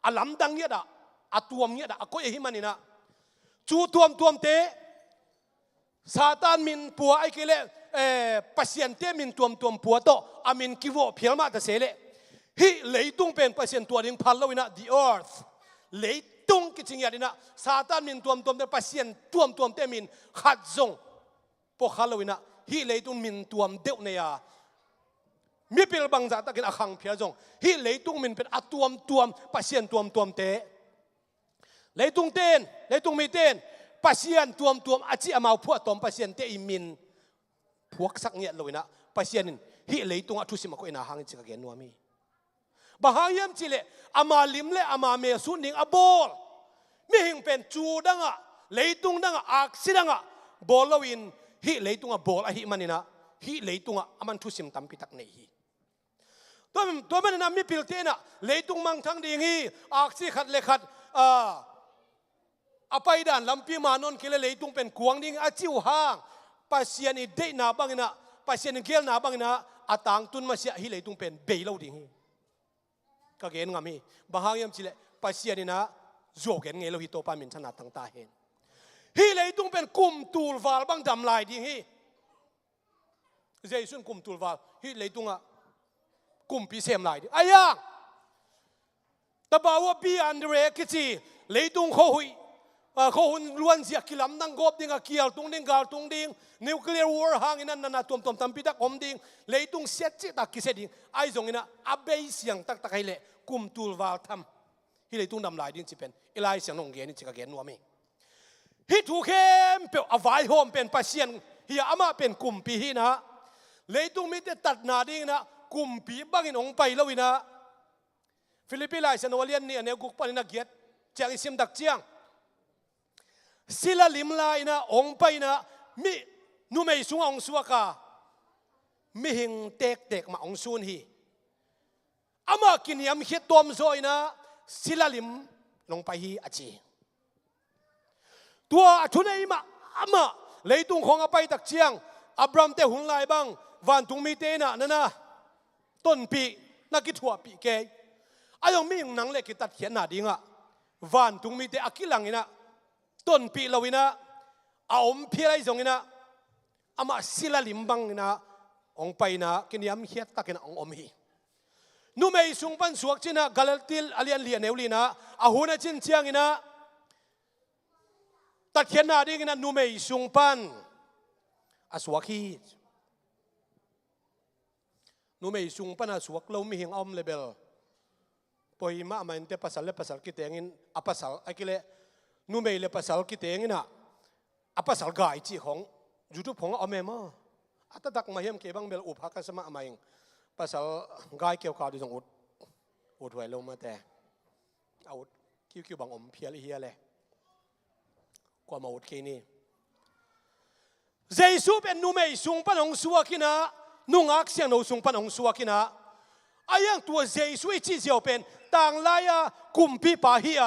อาลำดังเนี้ยดะอาตัวมเนี้ยดะอาก็ยังมันนี่นะจูตัวมเตซาตานมินปัวไอ้กิเลปัสยันเตมินตัวมปัวโตอามินกิโวเพียงมาแต่เสเลฮิเลยตุงเป็นปัสยันตัวดิ่งพันแล้ววินะ the earth เลยตุงกิจงานนี่นะซาตานมินตัวมเตปัสยันตัวมเตมินขัดจงพวกเขาแล้ววินะฮิเลยตุงมินตัวมเดวเนี่ยมีเปลบังจัตกินอาคังเพียจงฮิเลยตุงมินเป็นอัตตัวมปัสยันตัวมเตเลยตุงเต้นเลยตุงมีเต้นปัสยันตัวมอาจิอามาพวกตัวปัสยันเตอิมินพวกสักเนี่ยเลยนะปัสยันฮิเลยตุงอัตุสิมาก็อินาหังจิกเกนนัวมีบางยามจิเลอามาลิมเลอามาเมสุนิงอบอลมีหิงเป็นจูดังอะเลยตุงดังอะอักซิดังอะบอลลวินฮิเลยตุงอะบอลอะฮิมันนี่นะฮิเลยตุงอะอามันทุสิมตั้มพิทักเนฮีตัวมันนะมีพิลเตนะเลยตุงมังทั้งดีงี้อักซิขัดเลขัดอภัยด่านลำปีมานนกิเลเลยตุงเป็นกวงดิ้งอาจิวห่างปัสยันอีเดนาบังนะปัสยันเกลนาบังนะอาตังตุนมาเสียฮิเลยตุงเป็นเบลล์ดิ้งก ก็เกณฑ์งามีบางครั้งยามจิเลปัสเซียนี่นะโจเกณฑ์เงยเราฮิโตปามินชนะตั้งตาเห็นฮีเลยต้องเป็นกลุ่มตูลวาลบางดำลายดีฮีเจสุนกลุ่มตูลวาลฮีเลยต้องอ่ะกลุ่มพิเศษลายดีไอ้ยังแต่บ่าวปีอันเดรกิจีเลยต้องเขาหุยเขาหุ่นล้วนเสียกิลำนั่งกบดิ่งเกี่ยวตรงดิ่งกาลตรงดิ่งนิวเคลียร์วอร์ห่างอินันตัวทำพิทักษ์อมดิ่งเลยต้องเสียจิตตักกิเสดิ่งไอ้ตรงนี้นะอับเบย์เสียงตักให้เละกลุ่มตูลวาลทำฮีเลยต้องดำลายดิ่งจะเป็นอีไลเสียงนงเกนี่จะกเกณฑ์นัวมีฮิทูเข้มเปียวอวายโฮมเป็นปัสเซียนเฮียอามาเป็นกลุ่มปีฮีนะเลยต้องมีแต่ตัดนาดิ่งนะกลุ่มปีบางอินองไปแล้ววินะฟิลิปปินส์ไลเซนวาเลียนนี่เนี่ยกุกปานินักเกียรติเจียงอิซิมดักเจียงศิลลิมลายนะองไปนะมินุไม่สุงองสวกามิหิงเต็กมาองซุนฮีอามากินยำเขียดตัวมซอยนะศิลลิมลงไปฮีอาจีตัวทุนไอมาอามาเลยตุงของอไปตักเจียงอับรามเตหุนลายบังวันตุงมีเตนะนั่นนะต้นปีนักกิทัวปีเกยอายองมีหนังเล็กตัดเขียนหนาดิ่งอ่ะวันตุงมีเตอกิลังนะต้นปีเราวินะเอาอมเพียไรจงนะอามาศิลลิมบังนะองไปนะกินยำเขียดตักนะองอมฮีนูไม่สุงปันสวกจินะกาลติลอเลียนเลียนเอวลีนะอาหูนะจินเชียงนะตัดเขียนหน้าดิ่งนะนูไม่สุงปันอสวกีนูไม่สุงปันอสวกเรามีหิงอมเลเบลพอหิมะมันเตะภาษาเล็บภาษากิเตงินอภาษาไอ้กิเลนูไม่เลภาษากิเตงินอะอภาษากายจีของยูทูบของอเมมาอัตตักมาเยี่ยมเก็บังเบลอุปหักสมะมาเองภาษากายเกี่ยวกับดิจงอุดหวยลงมาแต่เอาคิวบังอมเพียรเฮียเลยกว่ามาอุดคีนี่เจสุเป็นนูไม่สุงปันองสัวกินะนุ่งอักเสียงนูสุงปันองสัวกินะอายังตัวเจสุอีจีเจียวเป็นต่างลายกุมปีปาเฮีย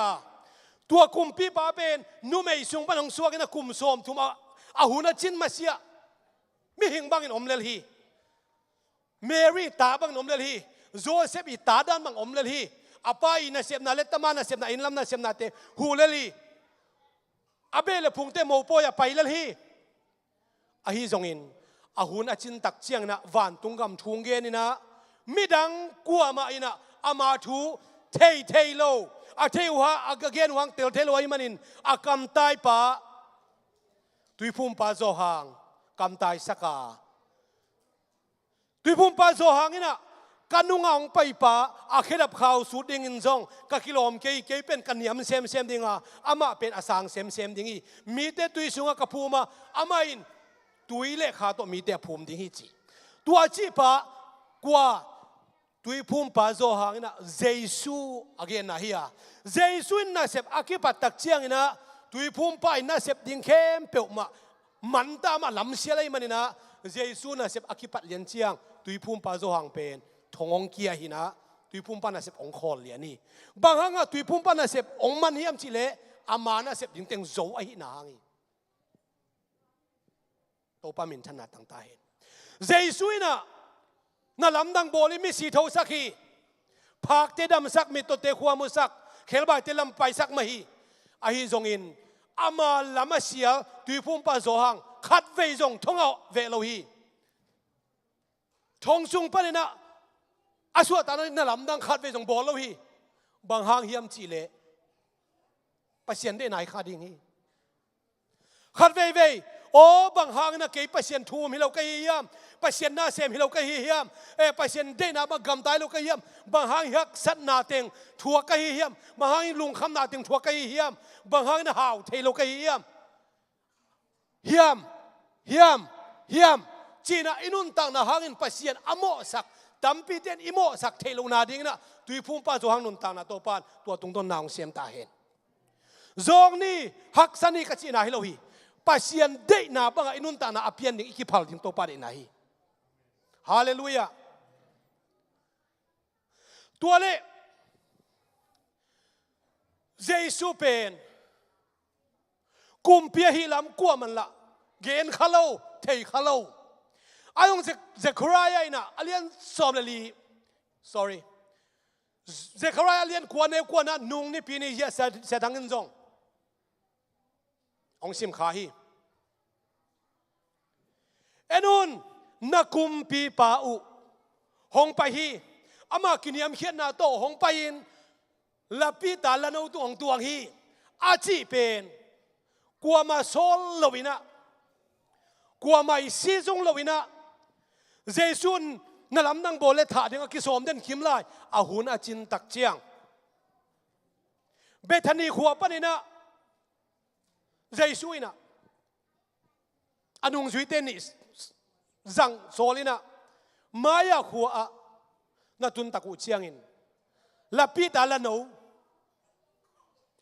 ตัวกุมปีปาเป็นนูไม่สุงปันองสัวกินะกุมโสมทุมาอาหุนจินมาเสียมีหิงบังอินอมเลลีเมรี่ตาบังอินอมเลลีโจเซฟอีตาดันบังอมเลลีอาไปน่ะเสียบน่ะเลตมาน่ะเสียบน่ะอินลัมน่ะเสียบน่ะเตฮูเลลีอาเบลพุงเตโมโปยาไปเลลีอาฮิจงอินอาหุนอาจินตักเจียงนะวันตุงกำทุงเกนี่นะมิดังกัวมาอินะอามาทูเทโลอาเทวะอากเกนวังเตลเทโลไอมันินอากำตายปะตุยพุ่มปาโซหางกำตายสักาตุยพุ่มปาโซหางนี่นะกันนุ่งอ่างไปปะอาเคดับข่าวสุดดิ่งจงกักิโลมเกยเป็นกันยำเซมดิ่งอามาเป็นอาสังเซมดิ่งมีแต่ตุยสุงกับภูมาอามาอินตุยเล็กขาตัวมีแต่ภูมิดิ่งฮีจีตัวจีปะกว่าตุยพุ่มปาโซหางนี่นะเจสุอเกนนะเฮียเจสุนน่ะเสพอากิปัตตักเชียงนี่นะตุยพุ่มไปน่ะเสพดิ่งเข้มเปียวมามันตามาลำเสียอะไรมันนี่นะเจสุน่ะเสพอากิปัตเลียนเชียงตุยพุ่มปาโซหางเป็นทงองเกียหินะตุยพุ่มปาน่ะเสพองคอลเลียนี่บางครั้งตุยพุ่มปาน่ะเสพองมันเฮียมจิเลอามาน่ะเสพดิ่งเต็งโจไอหินางีโตปามินชนะต่างตาเห็นเจสุน่ะน่ะลำดังโบลิมิสีเทาสักฮีภาคเตดำสักมิตเตขวามุสักเคลบายเตลำไปสักมาฮีอาฮิจงอินอามาลำเสียตุยพุ่มปาโซหังขัดเวจงทงเอาเวโลฮีทงซุงปะเนี่ยนะอาสวตานนั้นลำดังขัดเวจงโบโลฮีบางหางเฮียมจีเลปัสเซียนได้ไหนขาดิ่งฮีขัดเวโอ้บางหางนะเกยปัสเซียนทูมให้เราเกยยามปัสเซียนหน้าเซมให้เราเกยยามปัสเซียนได้นะบางกำตายเราเกยยามบางหางฮักสัตนาเต็งทัวเกยยามบางหางลุงคำนาเต็งทัวเกยยามบางหางนะหาวเทเราเกยยามเฮียมจีน่าอินุนตังนะหางอินปัสเซียนอโมสักตัมปีเตนอิโมสักเทโลนาดิ่งนะตุยพุ่มป้าโจหังนุนตังนะตัวปานตัวตรงต้นนางเสียมตาเห็นจงนี่ฮักสันนี่กัจีน่าให้เราฮีปัสยันเดน่าบังอินุนตานาอภิยันนี่อิกิพัลทิ้งตัวปาเดน่าฮีฮาเลลูยาตัวเล่เจสุเป็นกุมเปียฮิลำกัวมันละเกณฑ์ขาโลเทยขาโลอายงเซครายนะอเลียนซอมเลลี sorry เซคารายเลียนควรเนควรนะนุ่งนี่ปีนี้เสียดังเงินจงองซิมขาฮีเอ็นุนนักกุมปีป่าอุหงไปฮีอามากินยามเขียนนาโตหงไปอินลับปีตาละนูตัวของตัวฮีอาจีเป็นกัวมาโซลลวินะกัวมาอิซีจงลวินะเจสุนนั่นลำนังโบเลถาเดียงกิสอมเดินขิมไลอาหุนอาจินตักเจียงเบธานีขัวปนินะเจสุยนะอนุงจุยเตนิสจังโซลินะมายาขัวอะนาตุนตักอุเจียงอินลับปีตาละนู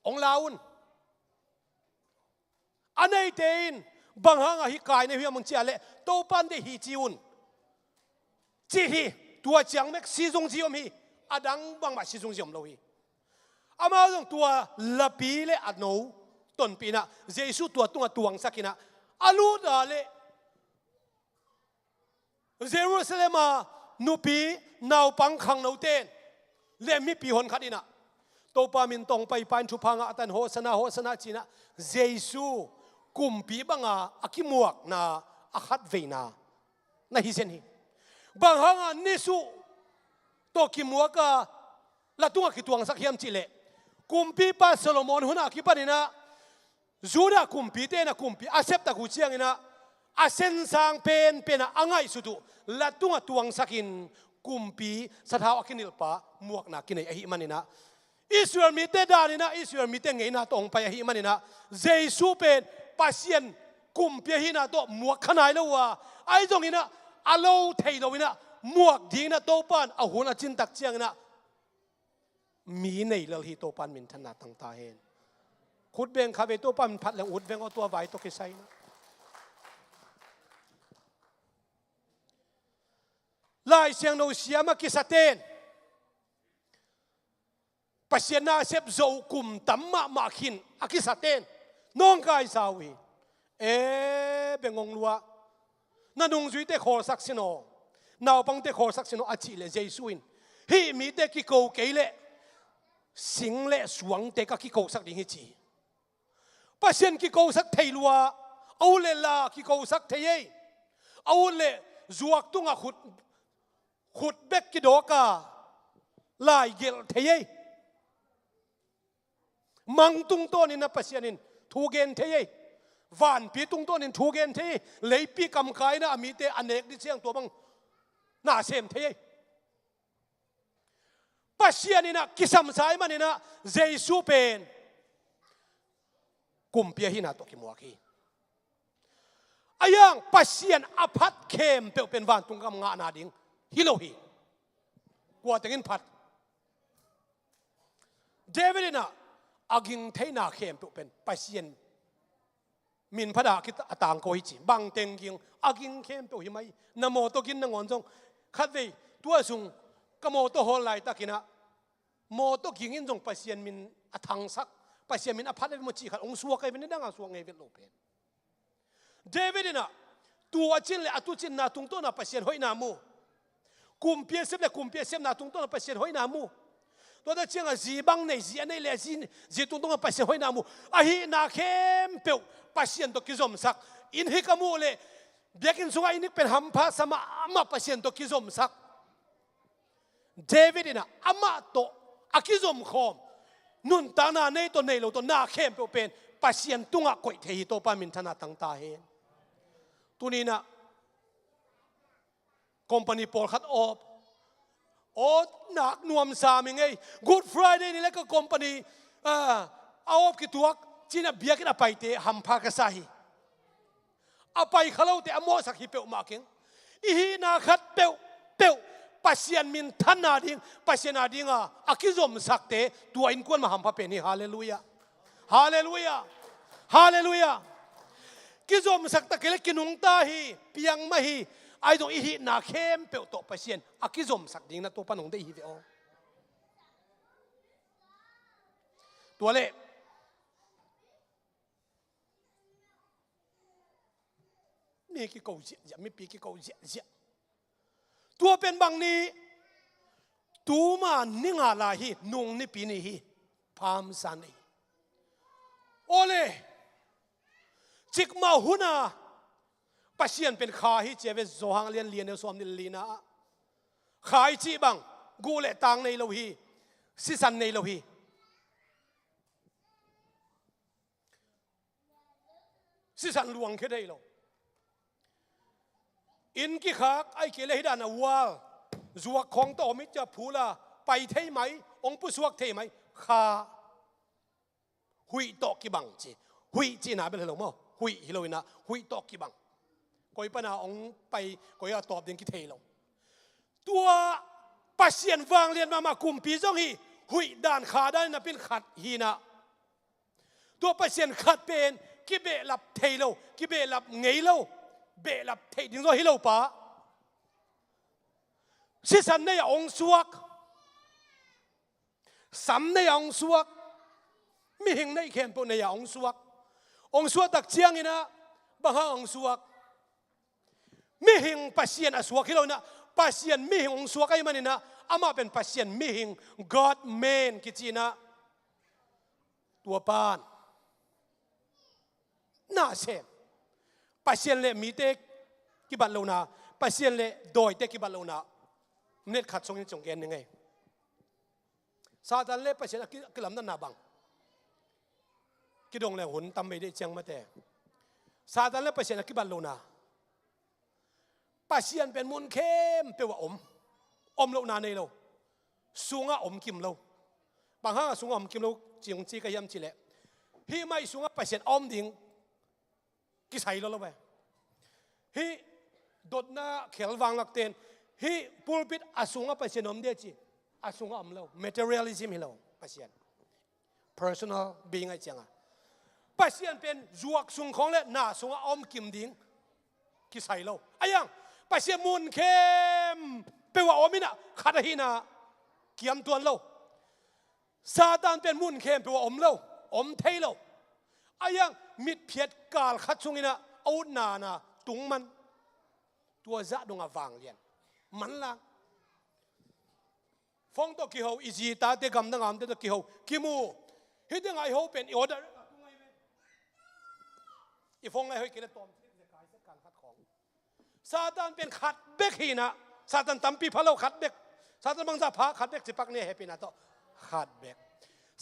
องลาวุนอันไหนเตนบางหางฮิกายในเฮียมังเจียเล่โตปันเดฮิจิอุนจีฮีตัวเจียงเม็กซีจงจีอมฮีอดังบางมาซีจงจีอมโลฮีอามาจงตัวลับปีเล่อนูต้นปีนะเจสุตัวตวงสักินะอาลูดาเล่เยรูซาเล็มนูปีนาวปังขังนูเตนเล่มีปีหนขัดินะโตปามินตองไปปานชุพังอาตันโฮสนาจีนะเยซูกุมปีบังอาคิมวกนาอาคัดเวนานะฮิเซนฮีบางหางนิสุโตคิมวกละตัวคิตวงสักเฮียมจิเลกุมปีปัสโซโลมอนหุนอาคิปานินะจูดากุมปีเตนะกุมปีอาเซปตะกุเชียงนะอาเซนสังเป็นอ่างไงสุดละตัวตวงสักินกุมปีสถาวะกินิลปะมวกนากินไอหิมันนี่นะอิสราเอลมีเตดานี่นะอิสราเอลมีเตไงนะตรงไปไอหิมันนี่นะเจสุเป็นปัสเซียนกุมปีหินะตัวมวกขนาดแล้วว่าไอ้ตรงนี้นะอาโลเทยโลวินะมวกดีนะโตปันอาหุนอาจินตักเจียงนะมีในเรื่องที่โตปันมินถนัดต่างตาเห็นขุดเบงคาเวโตปันพัดแรงอุดเบงเอาตัวไว้ตัวกิไซนะลายเสียงโนเสียมากิสเตนปัสยานาเซบโจกุมตัมมาขินอากิสเตนน้องกายสาวีเบงงลัวนั่นนุ่งจุยเตขอสักสิโนนาวปังเตขอสักสิโนอาจิเลเจสุอินฮีมีเตกิโกเกเลสิงเลสวงเตกกิโกสักดิ่งฮิจีปัสยานกิโกสักเทลัวเอาเลลากิโกสักเทยเอาเลจวกตุงขุดเบกกิโดกาลายเกลเทยมังตุงโตนินะปัสยานินทูเกนเทยวันปีตุงโตนินทูเกนเทยเลยปีกำกายนะมีเตอเนกดิเสียงตัวบังน่าเสมเทยปัสยานินะกิสัมสายมันนินะเจสุเป็นกุมเปียหินาตกิมัวกีอายังปัสยานอภัตเข้มเป็นวันตุงกำงานาดิงฮิโลฮีกว่าแต่กินผัดเดวิดนะอากิงเทนาเข้มเป็นปัสยานมินพระดาคิดต่างโกหิจิบังเต็งกิงอากิงเข้มเป็นหิมัยนโมตกินนงอนจงขัดเวตัวสุงกโมตโฮไลตะกินะโมตกิงอินจงปัสยานมินอทังสักปัสยานมินอภัตเลมจิขัดองสัวไกเป็นนิดังอาสัวไงเป็นโลเป็นเดวิดนะตัวจินเลอตุจินนาตุงโตนาปัสยานหอยนามูกุมเปียเซมและกุมเปียเซมนาตุงต้นปัสเซียนหอยนามูตัวนั้นเชียงจีบังในจีอันในเลจีตุงต้นปัสเซียนหอยนามูอาฮีนาเข้มเปียวปัสเซียนตัวกิจอมสักอินฮิกามูเลเบียกินสุงอินิกเป็นหัมพาสมาปัสเซียนตัวกิจอมสักเดวิดนะอามาโตอากิจอมคอมนุนตานาในตัวในโลตัวนาเข้มเปียวเป็นปัสเซียนตุงอะกอยเทียตัวปามินธนาตั้งตาเห็นตัวนี้นะcompany Paulขัดออบหนักนวมสามิงไง Good Friday นี่แหละก็ company เอาอบกิตัวจีน่ะเบียกันไปเตะหัมพากระไซเอาไปเขาเล่าแต่อโมสักฮิเปลมาเก่งอีฮีนาขัดเปลปัสยานมินทันนาดิงปัสยานาดิงอากิจอมสักเตะตัวอินกวนมาหัมพาเป็นนี่ฮาเลลูยาฮาเลลูยาฮาเลลูยากิจอมสักตะเกลกินุงตาฮีเปียงมาฮีไอ้ตรงอีหินาเข้มเปียวโตปัสเซียนอากิจอมสักดิ่งนะตัวปนงได้อีเดียวตัวเล่มีกี่เกาเจียมีปีกี่เกาเจียตัวเป็นบางนี้ ตูมานิงาลาฮีนุงนิปีนีฮีพามสันโอเลจิกมาหุนาปัศยันเป็นขาฮีเจเวโซฮังเลียนเลียนเอสวมนิลีนาขายจีบังกูเลตังในโลฮีสิสันในโลฮีสิสันลวงแค่ได้โลอินกิขากไอเกลฮิดานาวาลจวกของต่อมิจะพูลาไปเทไหมองค์ผู้สวกเทไหมข้าหุยตอกกิบังจีหุยจีน่าเป็นเหรอมั้งหุยฮิโลวินะหุยตอกกิบังก็อีปนาองไปก็อยากตอบเดียงกิเทโลตัวปัศยันวางเรียนมากุมปีจงฮีหุยด่านขาได้นะเป็นขัดฮีนะตัวปัศยันขัดเป็นกิเบลับเทโลกิเบลับไงโลเบลับเทดิ้งโซฮิโลปะสิสันในองสวกสัมในองสวกมีหิงในเข็มปนในองสวกตักเชียงนี่นะบางห้องสวกมีหิงปัศยันอสวกฮิโลนะปัศยันมีหิงองสวกไอ้มันนี่นะอามาเป็นปัศยันมีหิง God man กิจีนะตัวปานน่าเสพปัศยันเล่มีเตกิบัตโลนาปัศยันเล่โดยเตกิบัตโลนาเน็ตขัดทรงนี้จงเกณฑ์ยังไงซาตานเล่ปัศยันกิลำนั่นนาบังกิดงแหลงหุนตำไม่ได้เชียงมาแต่ซาตานเล่ปัศยันกิบัตโลนาปัศยันเป็นมุนเข้มเปว่าอมโลนาในโลสูงอ่ะอมกิมโลบางห้างสูงอมกิมโลจีงจีกยำจีเล่ฮีไม่สูงอ่ะปัศยันอมดิ่งกิใส่โลไปฮีดดหน้าเขลวางหลักเตนฮีปูลปิดอาสูงอ่ะปัศยันอมเดียจีอาสูงอ่ะอมโล materialism ฮิโลปัศยัน personal being ไอเจียงอ่ะปัศยันเป็นจวกสูงของเล่หน้าสูงอ่ะอมกิมดิ่งกิใส่โลไอ้ยังปัศยันมุนเข้มเปว่าอมินะขัดหินาเกี่ยมตัวโลซาตานเป็นมุนเข้มเปว่าอมโลอมเทโลไอ้ยังมิดเพียดกาลขัดชงนี่นะเอาหนานะตุงมันตัวจะดงอวางเลียนมันละฟองตัวกี่หัวอีจีตาเตกำดังอันเตตัวกี่หัวกี่มูฮิตยังไงหัวเป็นออเดอร์อีฟองไงหัวกี่เล็ดตอมซาตานเป็นขัดเบกฮีนะซาตานตั้มปีพะโลขัดเบกซาตานบังซาพาขัดเบกสิปักเนี่ยเฮปินะโตขัดเบก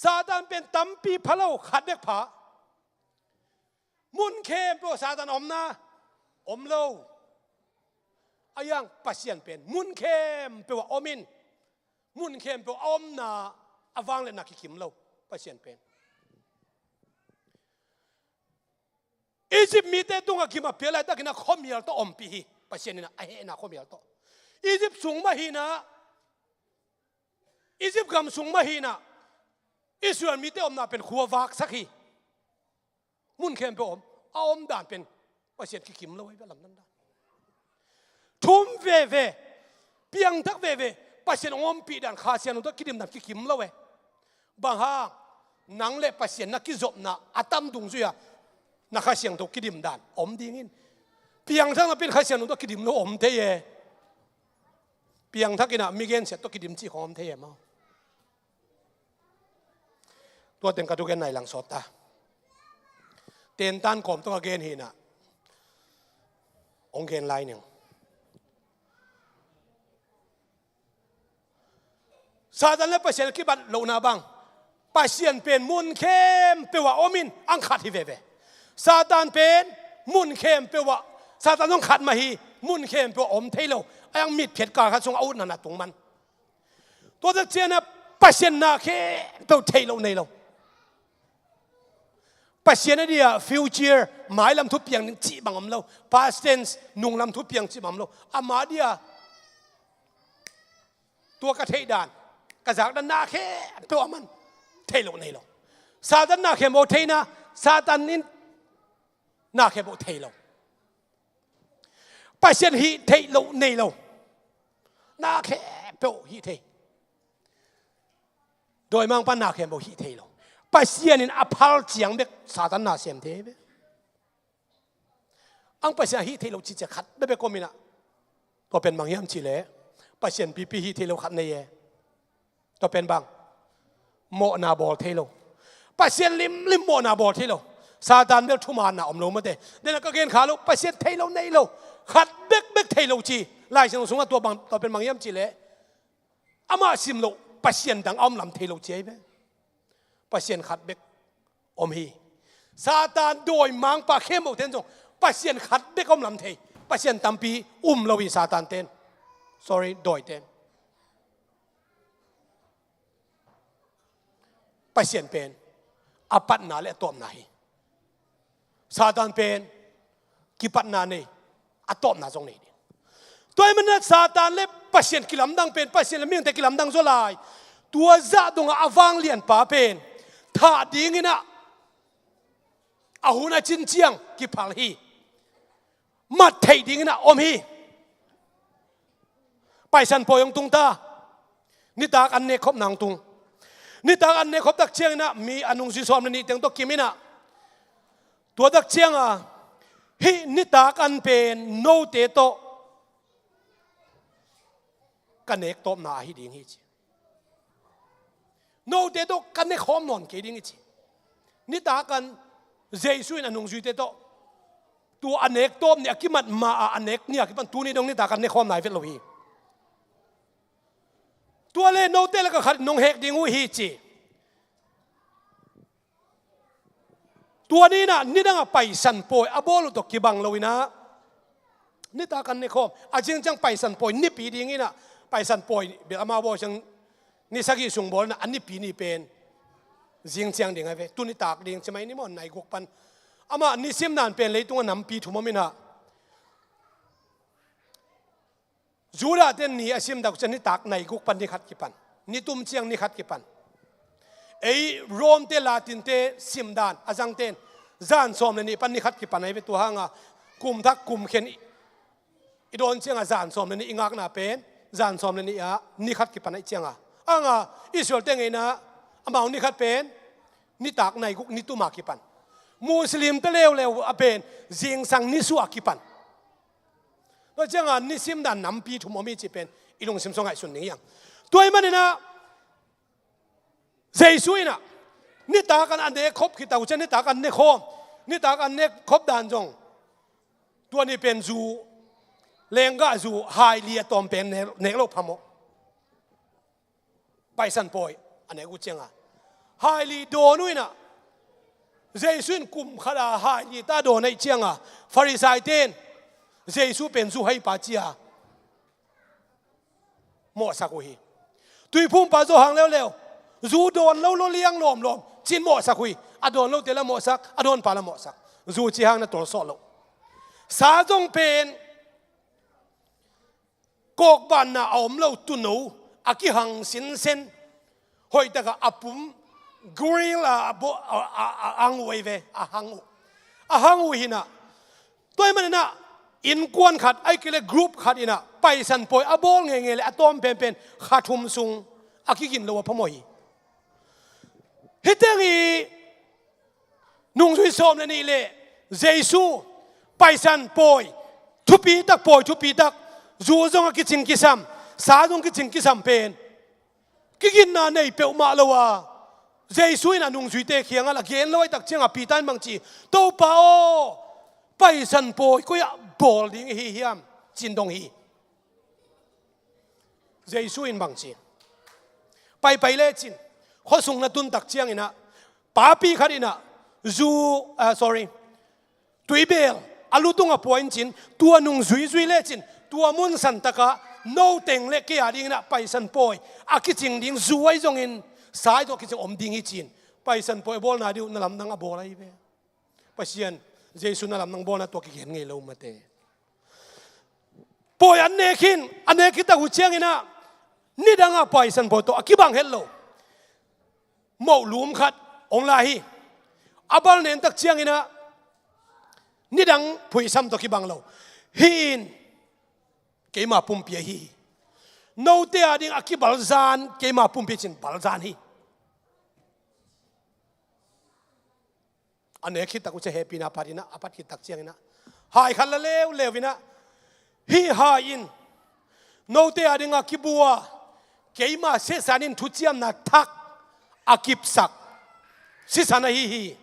ซาตานเป็นตั้มปีพะโลขัดเบกผามุนเข้มตัวซาตานอมนะอมโลอายังปัศยันเป็นมุนเข้มเปว่าอมินมุนเข้มเปว่าอมนะอวังเลยนักขิมโลปัศยันเป็นอียิปต์มีแต่ตุงกิมาเปียอะไรแต่กินข้อมีอะไรต่ออมปีปัศยันนี่นะไอ้น่ะข้อมีอะไรต่ออียิปต์สูงมาฮีนะอียิปต์กำสูงมาฮีนะอิสราเอลมีแต่อมนะเป็นขัววักสักทีมุนเข้มเปว่าอมด่านเป็นปัศยันขิมโลไว้เป็นลำนั้นได้ทุ่มเวเพียงทักเวปัศยันอมปีด่านขาเสียนตัวกิดิมด่านขิมโลไว้บางฮะนังเล่ปัศยันนักกิจบนะอัตมดุงซุยนักขาเสียงตัวกิดิมด่านอมดีงินเพียงทั้งนั้นเป็นขาเสียนตัวกิดิมโนอมเทเยเพียงทักกินะมิเกนเสียตัวกิดิมจีของอมเทเยมาตัวเต็งกระดูกเกนไหนหลังสอดตาเต็นตันกลมตัวเกนหินะองเกนไลน์หนึ่งซาตานและปัศยันกิบัตโลนาบังปัศยันเป็นมุนเข้มเปว่าอมินอังขัดฮิเวซาตานเป็นมุนเข้มเปว่าซาตานต้องขัดมาฮีมุนเข้มเปว่าอมเทโลยังมิดเพียดกาขัดทรงอาวุธนั่นนะตรงมันตัวจะเจนะปัศยันนาเข้มเปว่าเทโลในโลปัศยันนี่อะฟิวเจอร์หมายลำทุบเพียงจีบังอมโล past tense นุ่งลำทุบเพียงจีบังอมโลอามาเดียตัวกระเทยด่านกระจากด้านหน้าแค่ตัวมันเทโลในโลซาตานหน้าแค่โมเทนะซาตานนี่หน้าแค่โมเทโลปัศยันฮีเทโลในโลหน้าแค่โปฮีเทโดยมังปันหน้าแค่โมฮีเทโลปัศยันนี่อภัลเจียงเบกซาตานหน้าเสียมเทเบอังปัศยันฮีเทโลจิจะขัดเบกก็มีนะก็เป็นบางอย่างชีเล่ปัศยันปีฮีเทโลขัดในเย ตัวเป็นบางโมนาบอลเทโลปัสเซียนลิมโมนาบอลเทโลซาตานเบลทุมานนะอมโลมาเตเดนก็เกณฑ์ขาลูปัสเซียนเทโลในโลขัดเบกเทโลจีไล่เสียงสูงตัวบางตัวเป็นบางย่ำจีเล่อามาซิมโลปัสเซียนดังอมลำเทโลจีเบ้ปัสเซียนขัดเบกอมฮีซาตานโดยมังปะเข้มเอาเทนจงปัสเซียนขัดเบกอมลำเทปัสเซียนตัมปีลวิซาตานเทน sorry โดยเทนปัสเซียนเป็นอปัตนาและตัวไหนซาตานเป็นกิปัตนาเนี่ยอตอมนาตรงนี้ตัวมันน่ะซาตานเล็บปัสเซียนกิลำดังเป็นปัสเซียนละมิ่งแต่กิลำดังโซลายตัวซาดงอวังเลียนป่าเป็นถ้าดีงี้นะอาหูน่ะจินเจียงกิพัลฮีมัดเทดีงี้นะอมฮีไปสันโพยงตุงตานิตากันเนคบนางตุงนิตากันเนคบตักเชียงนะมีอนุสิสอมนี่เตียงตกิมินะตัวตักเชียงอ่ะฮินิตากันเป็นโนเตโตกันเนกตบนาฮิดิงฮิจิโนเตโตกันเนคอมนอนเกดิงฮิจินิตากันเจสุนอนุสิเตโตตัวอเนกตบเนี่ยกิมันมาอเนกเนี่ยกิมันตัวนี้ตรงนิตากันเนคอมนายเฟลโลฮีตัวเล่นโนเตแล้วก็ขัดนงเฮกดิงูฮีจีตัวนี้นะนี่ดังไปสันปอยอโบลุตกิบังเลวินะนี่ตากันนี่คอมอาจริงจังไปสันปอยนี่ปีดีงี้นะไปสันปอยเบียอามาบอกจังนี่สักกี่ส่งบอลนะอันนี้ปีนี่เป็นจริงจังดิ่งไงเว้ตัวนี้ตากดิ่งใช่ไหมนี่มันไหนกุกปันอามานี่ซิมนานเป็นเลยตัวน้ำปีถุมมินะจูราเดนนี่อาซิมดักจะนี่ตากไหนกุกปันนี่ขัดกี่ปันนี่ตุ้มเชียงนี่ขัดกี่ปันไอ้โรมเตลาตินเตซิมดานอาจังเตนจานสอมนี่ปันนี่ขัดกี่ปันไอ้เป็นตัวห้างอ่ะกุมทักกุมเข็นอีโดนเชียงอ่ะจานสอมนี่อิงอักน่ะเป็นจานสอมนี่อ่ะนี่ขัดกี่ปันไอ้เชียงอ่ะอ่างอ่ะอิสราเอลเตงไงนะอามานี่ขัดเป็นนี่ตากไหนกุกนี่ตุมากี่ปันมุสลิมเตเลวเลวอ่ะเป็นจิงสังนี่สัวกี่ปันแล้วเชียงอ่ะนี่ซิมดานน้ำปีถุมมีจีเป็นอีลงซิมสงไอ้ส่วนนี้อย่างตัวมันเนี่ยนะเจสุยนะนี่ตากันอันเด็กคบคิดแต่ว่านี่ตากันเนคอมนี่ตากันเนคคบด่านจงตัวนี้เป็นจูเลงก็จูไฮเลียตอมเป็นเนโลพามกไปสันปอยอันนี้กูเจียงอ่ะไฮลีโดนุยนะเจสุยกุมขดาไฮลีตาโดในเจียงอ่ะฟาริสัยเตนเจสุเป็นจูให้ปาจียหมอสักวีตุยพุ่มปาโจหังเร็วจูโดนเล่าเลี้ยงลมจินหมอสักวีอโดนเล่าเตละหมอสักอโดนปาละหมอสักจูจีหังนั่นตัวสอดเราสาจงเป็นกอกบันน่ะอมเล่าตุนูอากิหังสินเซนหอยตะกะอปุ่มกริลาบ่อังเวเวอาหังอุหินะตัวมันน่ะอินกวนขัดไอ้กิเลกรุ๊ปขัดอินะไปสันปอยอบอลเงี้ยเลยอะตอมเป็นขาทุมซุงอากิกินเลวพมอยฮิตเตอร์นุ่งสุยสมนี่เลยเจสุไปสันปอยทุปีตักปอยทุปีตักจูจงกิจิงกิซัมสาจงกิจิงกิซัมเป็นกินนาในเปียวมาเลวะเจสุยน่ะนุ่งสุยเตะเขียงอะไรเขียนเลยตักเชียงอ่ะปีตันบางจีโตป้าโอไปสันปอยก็อยากบอลดิ้งฮีฮิมจินดงฮีเจสุยบางจีไปเล่จินเขาส่งนัดตุนตักเชียงอินะป้าปีขัดอินะจูsorry ตุยเบลอาลุตุงอ่ะปอยจินตัวนุ่งซุยเล่จินตัวมุนสันตะกะโนเต็งเล็กกี่ดิ้งนะไปสันปอยอากิจิงดิ้งซุยจงอินสายตัวกิจอมดิ้งฮีจินไปสันปอยบอลนาดิวนั่นลำนังอ่ะบอลอะไรเบ้ไปเชียนเจสุนั่นลำนังบอลนะตัวกิเห็นไงเรามาเตะปอยอันเนคิดแต่หัวเชียงอินะนี่ดังอ่ะไปสันปอยตัวอากิบังเฮลโลหมอลุมขัดองลาฮีอาบาลเนนตักเชียงอินะนี่ดังผู้ซ้ำตัวกิบังเราฮีนเกมาปุ่มเปียฮีโนเตียดิ้งอากิบัลซานเกมาปุ่มเปียจินบัลซานฮีอันนี้คิดตะกุจะเฮปีนาปารินะอาปัดคิดตักเชียงอินะหายขันละเลวินะฮีหายินโนเตียดิ้งอากิบัว cái mà sẽ sản in thu chiêm na thắc a kịp sặc sẽ sản hi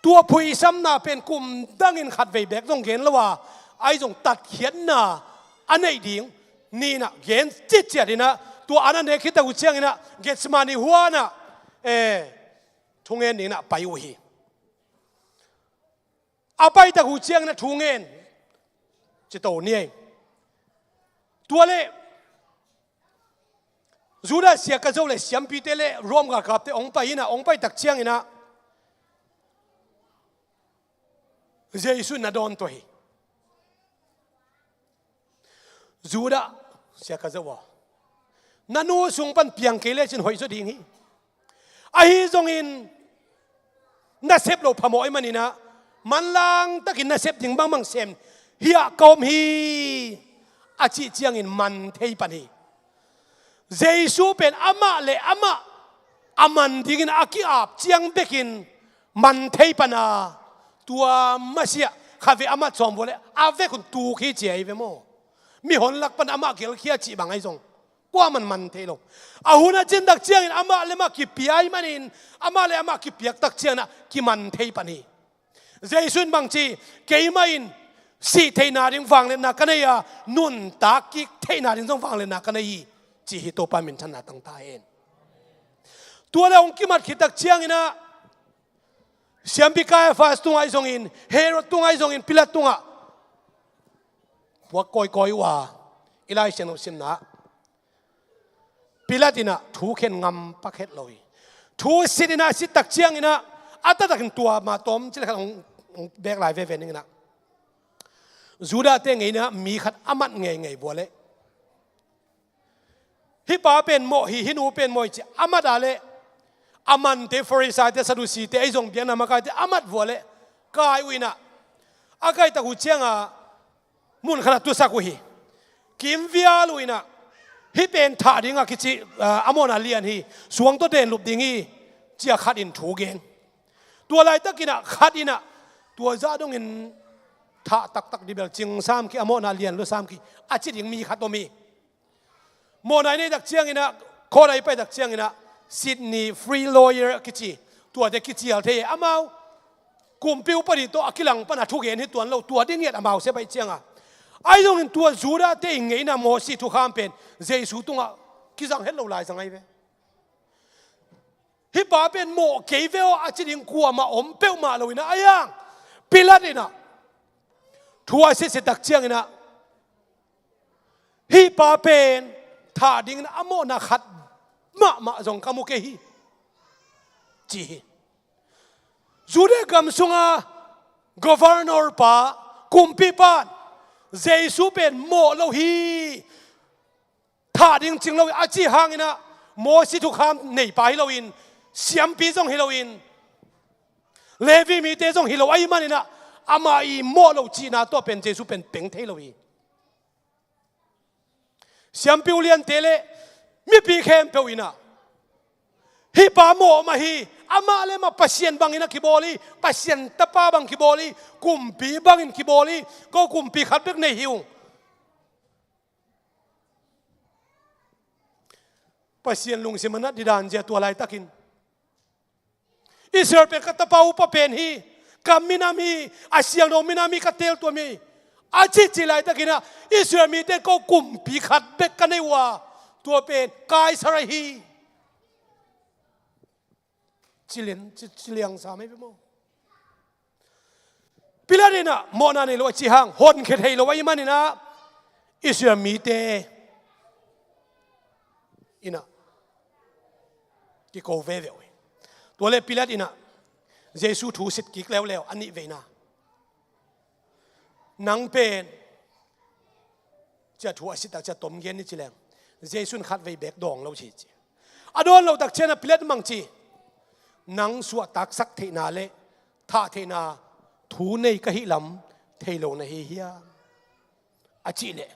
tua phui sam na pen kum dang in khát về bẹc dòng gen lawa ai dòng tạt hiến na anh ấy điếng ni na gen chết chết đi na tua anh này khi ta u chiang na get smani hoa na thung en ni na pai u hi à pai ta u chiang na thung en chỉ tổ ni tua lệ dù đã xia cái dâu lệ xiêm pi tê lệ rom cả cặp tê ông pai đặc chiang ina Giêsu na don toi dù đã xia cái dâu nanu sung pan piang kele chin hoi so ding hi ai zong in na sep lo phamoi manina man lang takin na sep ding bang mang sem hiya kom hi achi chiang in man thei pani Giêsu pen ama le ama aman dingin aki ap chiang bekin man thei pana tua masia khave ama chom bole ave kun tu khi chei ve mo mi hon lak pan ama gel khia chi bangai jong qua man thei lo ahuna chen dak chiang in ama le ma ki piai manin ama le ama ki piak tak chiang na ki man thei pani Giêsu bang chi keimain si thei na ding wang le na kanaya nun ta ki thei na ding jong wang le na kanai chỉ hi to pa min thana tang ta en tua le ong ki mat khitak chiang ina siampi kai fast tung ai song in Herod tung ai song in Pilat tunga buat koi wa ilai chen sim na Pilat ina thu khen ngam pakhet loi thu sidina sit tak chiang ina ata takin tua ma tom chile khang bek lai ve ve ning na Juda te ngei na mi khat amat ngei bole hi pa pen mo hi hinu pen mo chi amada le aman te Pharisee te Sadducee te aizong bian na makai te amat vole kai uina akai ta hu chianga mun khana tu saku hi kim via luina hi pen tha dinga kichi amona lian hi suang to den lup dingi chia khat in thu gen tua lai takina khat ina tua za dong in tha tak di bel ching sam ki amona lian lu sam ki achi ding mi khat to mi mo nai nei dak chiang ina kho dai pai dak chiang ina Sydney free lawyer kichi tua de kichi al the amau kum piu pari to akilang pana thu gen hi tuan lo tua ding yet amau se pai chiang a ai dong in tua Juda te ngei na mo si thu kham pen Jesu tunga kizang hello lai sangai ve hi pa pen mo keveo achi ding kwa ma om peu ma lo ina ayang Pilat ina thua se dak chiang ina hi pa pen tha ding na amo na khat ma jong kamu ke hi chi Jude gam sunga governor pa kumpi pan Jesu pen mo lo hi tha ding ching lo a chi hangina mo si thu kham nei pa hi lo in siam pi jong hi lo in Levi mi te jong hi lo ai manina ama I mo lo chi na to pen Jesu pen peng thei lo hi siam pi ulian tele mi pi khem pe ina hi pa mo ma hi ama le ma pasien bangina kiboli pasien tapa bang kiboli kumpi bangin kiboli ko kumpi khat bek nei hiu pasien lung simana didan je to lai takin Israel pe katapa upa pen hi kaminami asiang no minami katel to mi achi chilai takina Israel mi te ko kumpi khat bek kanai wa tua pen kai sarai chiliang sa mai mo Pilarina mo na ni lo chi hang hon khet hei lo wai manina Israel mi te ina ki ko ve ve tua le Pilarina Jesu thu sit ki leo ani ve na nang pen cha thu asit ta cha tom gen ni chilang Jesu khat ve bek dong lo chi adon lo tak chena Pilat mang chi nang suwa tak sak the na le tha the na thu nei ka hi lam thei lo na hi hia a chi le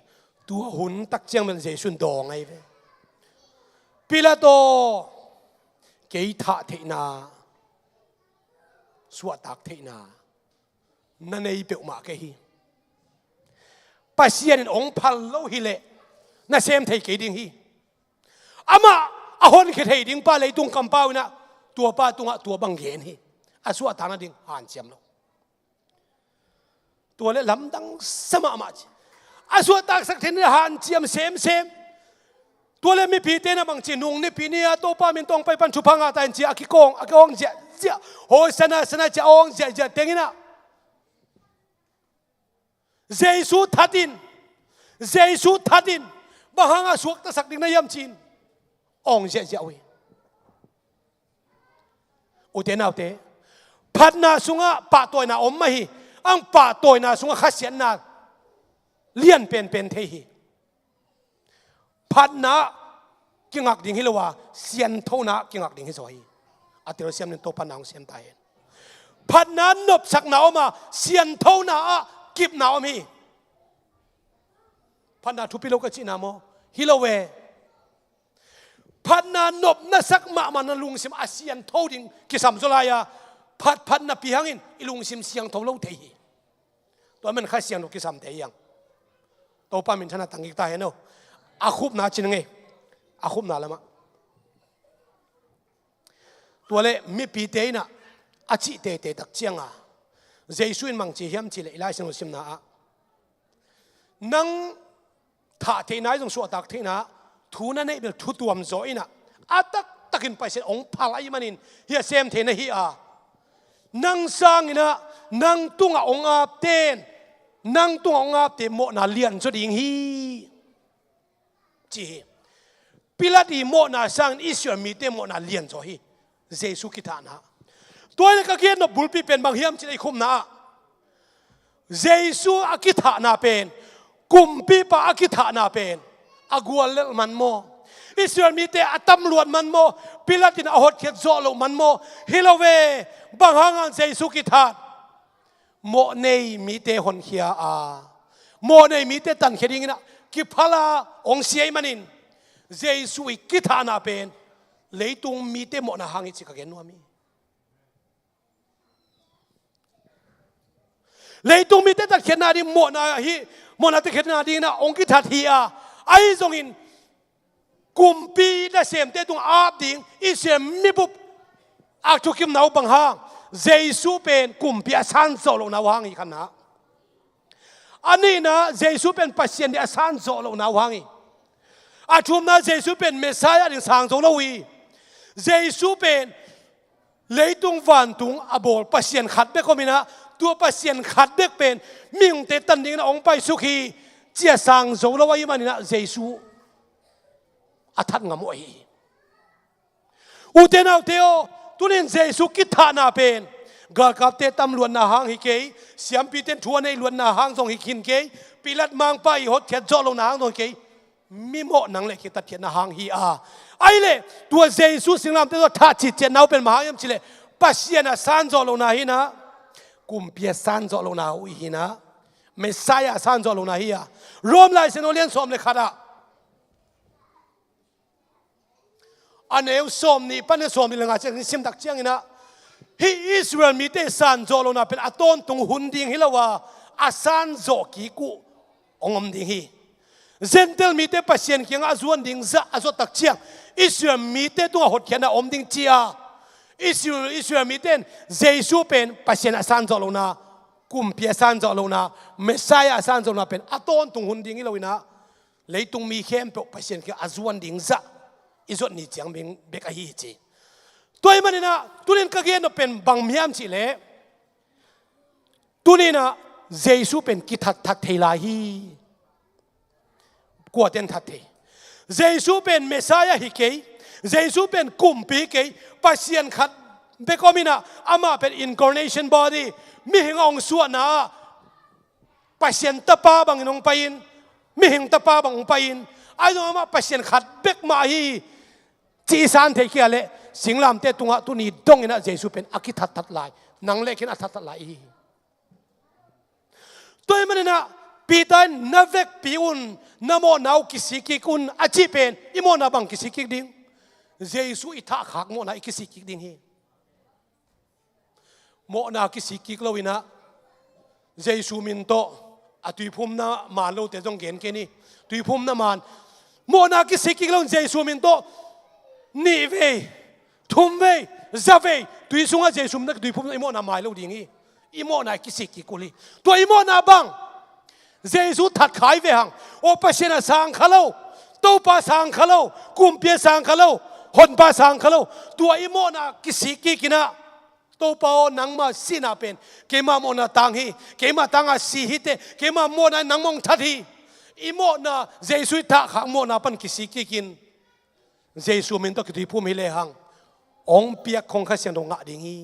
tu hun tak chiang men Jesu dong ngai ve Pilato ke tha the na suwa tak the na na nei pe ma ke hi pasien ong phal lo hi le น่าเซมไทยเกดิ่งฮีอามาอาหอนเขตไทยดิ่งป้าเลยตุงคำเป้านะตัวป้าตุงอ่ะตัวบังเงินฮีอาสัวทางนั้นดิ่งหันเจียมโลตัวเล่ลำดังสมามาจีอาสัวตากสักเทนหันเจียมเซมตัวเล่ไม่พีเตนะบางจีนุ่งนี่ปีนี้ตัวป้ามินตองไปปันชุพังอาตายจีอากิกงเจ้าโอ้สนะเจ้าองเจ้าเต็งนะเจสุทัดินบางหางสวกตะสักดิ่งนายมจีนองเจ้าเวอุเทนเอาเตพัดนาสุงะป่าตัวนาอมมาฮีอังป่าตัวนาสุงะขัดเสียนนาเลี้ยนเป็นเทฮีพัดนากิงักดิ่งฮิลวาเสียนเท่านากิงักดิ่งฮิสวยอัติโรเซียมนี่ตัวพันนางเสียนตายพัดนานบสักนาอมาเสียนเท่านากิบนาอมีพันนาทุพิโลกจีนาโมฮิลเวพันนานบนัสักมามันลุงซิมอาเซียนเท่าดิ่งกิสัมโซลายาพัดนาปีหังอินอิลุงซิมเสียงเท่าโลเทียตัวมันข้าเสียงนกิสัมเทียงตัวป้ามินชนะตั้งอีกตายเนาะอาคุบนาจินไงอาคุบนาละมะตัวเล่มีปีเตยนะอาจิเตตักเจียงอ่ะเจสุนมังจีเฮียมจีเล่ไล่สินุสิมนานังถ้าเทนายจงสวดตักเทนะทูนั่นเองเป็นทุตัวมโซอินะอาตักินไปเสองพาลายมันินเฮียเซมเทนะฮีอานังสร้างอินะนังตุงองอาเตนนังตุงองอาเตโมนาเลียนสุดยิงฮีจีพิลาดีโมนาสร้างอิสราเอลมีเตโมนาเลียนสุดฮีเจสุกิธานะตัวนี้ก็เกี่ยนบุลปีเป็นบางเฮียมจีได้คุมนะเจสุอากิธานาเป็นกุมปีปะอากิธานาเป็นอากวลเลมันโมอิสราเอลมีเตอตำรวจมันโมพิลาตินอหดเขียนโซโลมันโมฮิโลเวบางหางเจสุกิธาโมเนยมีเตหอนเขียอาโมเนยมีเตตันเขียดิงนะกิพลาองเสียมันินเจสุอิกิธานาเป็นเลยตุงมีเตโมนาหางอิจิกะเกนวามีเลยตุงมีเตตัดเขียนนาดีโมนาตะเขียนนาดีนะองกิธาทีอาไอซงอินกุมปีได้เสียมเตตุงอาบดิงอิเสียมมีบุบอาจุกิมนาวบังหางเจสุเป็นกุมปีอาสันโซโลนาวหางอีกันนะอันนี้นะเจสุเป็นปัสเซียนที่อาสันโซโลนาวหางอีอาชุมนะเจสุเป็นเมสไซอาดิสังโซโลวีเจสุเป็นเลยตุงวันตุงอบอลปัสเซียนขัดเบกมินะตัวปัสเซียนขัดเบกเป็นมิงเตตันดิงนะองไปสุขีเจียสังโซโลวายิมันนะเจสุอาทัดงามวยอุเทนาเทโอตุนินเจสุกิธานาเป็นกากับเตตำรวจนาหางฮิเกยเสียมปีเตนทัวในลวนนาหางทรงฮิคินเกยปีลัดมังไปหดเขียนโจลงนาหางทรงเกยมิโมนังเล็กตัดเขียนนาหางฮีอาไอเล่ตัวเจสุสิงลามเตตัวท่าจิตเจนเอาเป็นมหายมชิเลปัสเซียนะสันโจลงนาฮีนะกุมเปียสันโจลงนาอุฮีนะเมสไซอาสันโจลงนาฮีอารวมลายเซโนเลียนสอมเลขาดาอันเอวสมนี่ปันเอวสมนี่ละงาเจ้าสิมตักเจียงนะฮิอิสราเอลมีเตสันโจโลนาเป็นอัตโนตุงหุ่นดิ่งฮิลาวาอาสันโจกีกุองอมดิ่งฮีเซนเทลมีเตปัสเซียนเคียงอาจวนดิ่งซะอาจวตักเจียงอิสราเอลมีเตตัวหดเขียนอมดิ่งเจียอิสราเอลมีเตเจสุเป็นปัสเซียนอาสันโจโลนากุมเปียสันโจโลนาเมสไซอาสันโจโลนาเป็นอัตโนตุงหุ่นดิ่งฮิลาวินะเลยตุงมีเข้มเปปัสเซียนเคียงอาจวนดิ่งซะอิจดนี่จังเป็นเบกฮีจีตัวมันนี่นะตัวนี้ก็เกี่ยนเป็นบางมีมจีเล่ตัวนี้นะเจสุเป็นกิทัดทัดเทลาฮีกวดเต็นทัดเทเจสุเป็นเมสายาฮิเกยเจสุเป็นกุมปีเกยปัสเซียนขัดเบกอมินะอามาเป็น incarnation body มีหิงองส่วนนะปัสเซียนตะปาบางนองไปอินมีหิงตะปาบางไปอินไอ้ตรงอามาปัสเซียนขัดเบกมาฮีจีสันเทเกียเล่สิงลามเตตุงะตุนีดงอินะเจสุเป็นอากิทัดทัดลายนังเล็กินอัทัดทัดลายตัวมันนี่นะปีตันนับเวกปีอุนนโมนาวกิสิกิกุนอาชีเป็นอิโมนาบังกิสิกิดิ่งเจสุอิทักหักโมนากิสิกิดิ่งฮีโมนากิสิกิกลวินะเจสุมินโตอตุยพุ่มนะมาโลเตจงเกนเกนี่ตุยพุ่มนะมัน โมนากิสิกิกลงเจสุมินโตนี่เวทุ่มเวจะเวตุยสุงอาเจสุมนักตุยพุ่มอีโมนาไม่ลูกดิ่งอีโมนากิสิกิกุลีตัวอีโมนาบังเจสุทัดขายเวหังโอปเชนะสังขะโลตัวปาสังขะโลกุมเปียสังขะโลหนปาสังขะโลตัวอีโมนากิสิกิกินะตัวปานังมาสินาเป็นเกมาโมนาตังฮีเกมาตังอาสีฮิเตเกมาโมนานังมงทัดฮีอีโมนาเจสุทักขังโมนาปันกิสิกิกินเจสุมินโตกิตุยพุ่มฮิเลหังองเปียกคงข้าเสียงตรงงะดิ่งฮี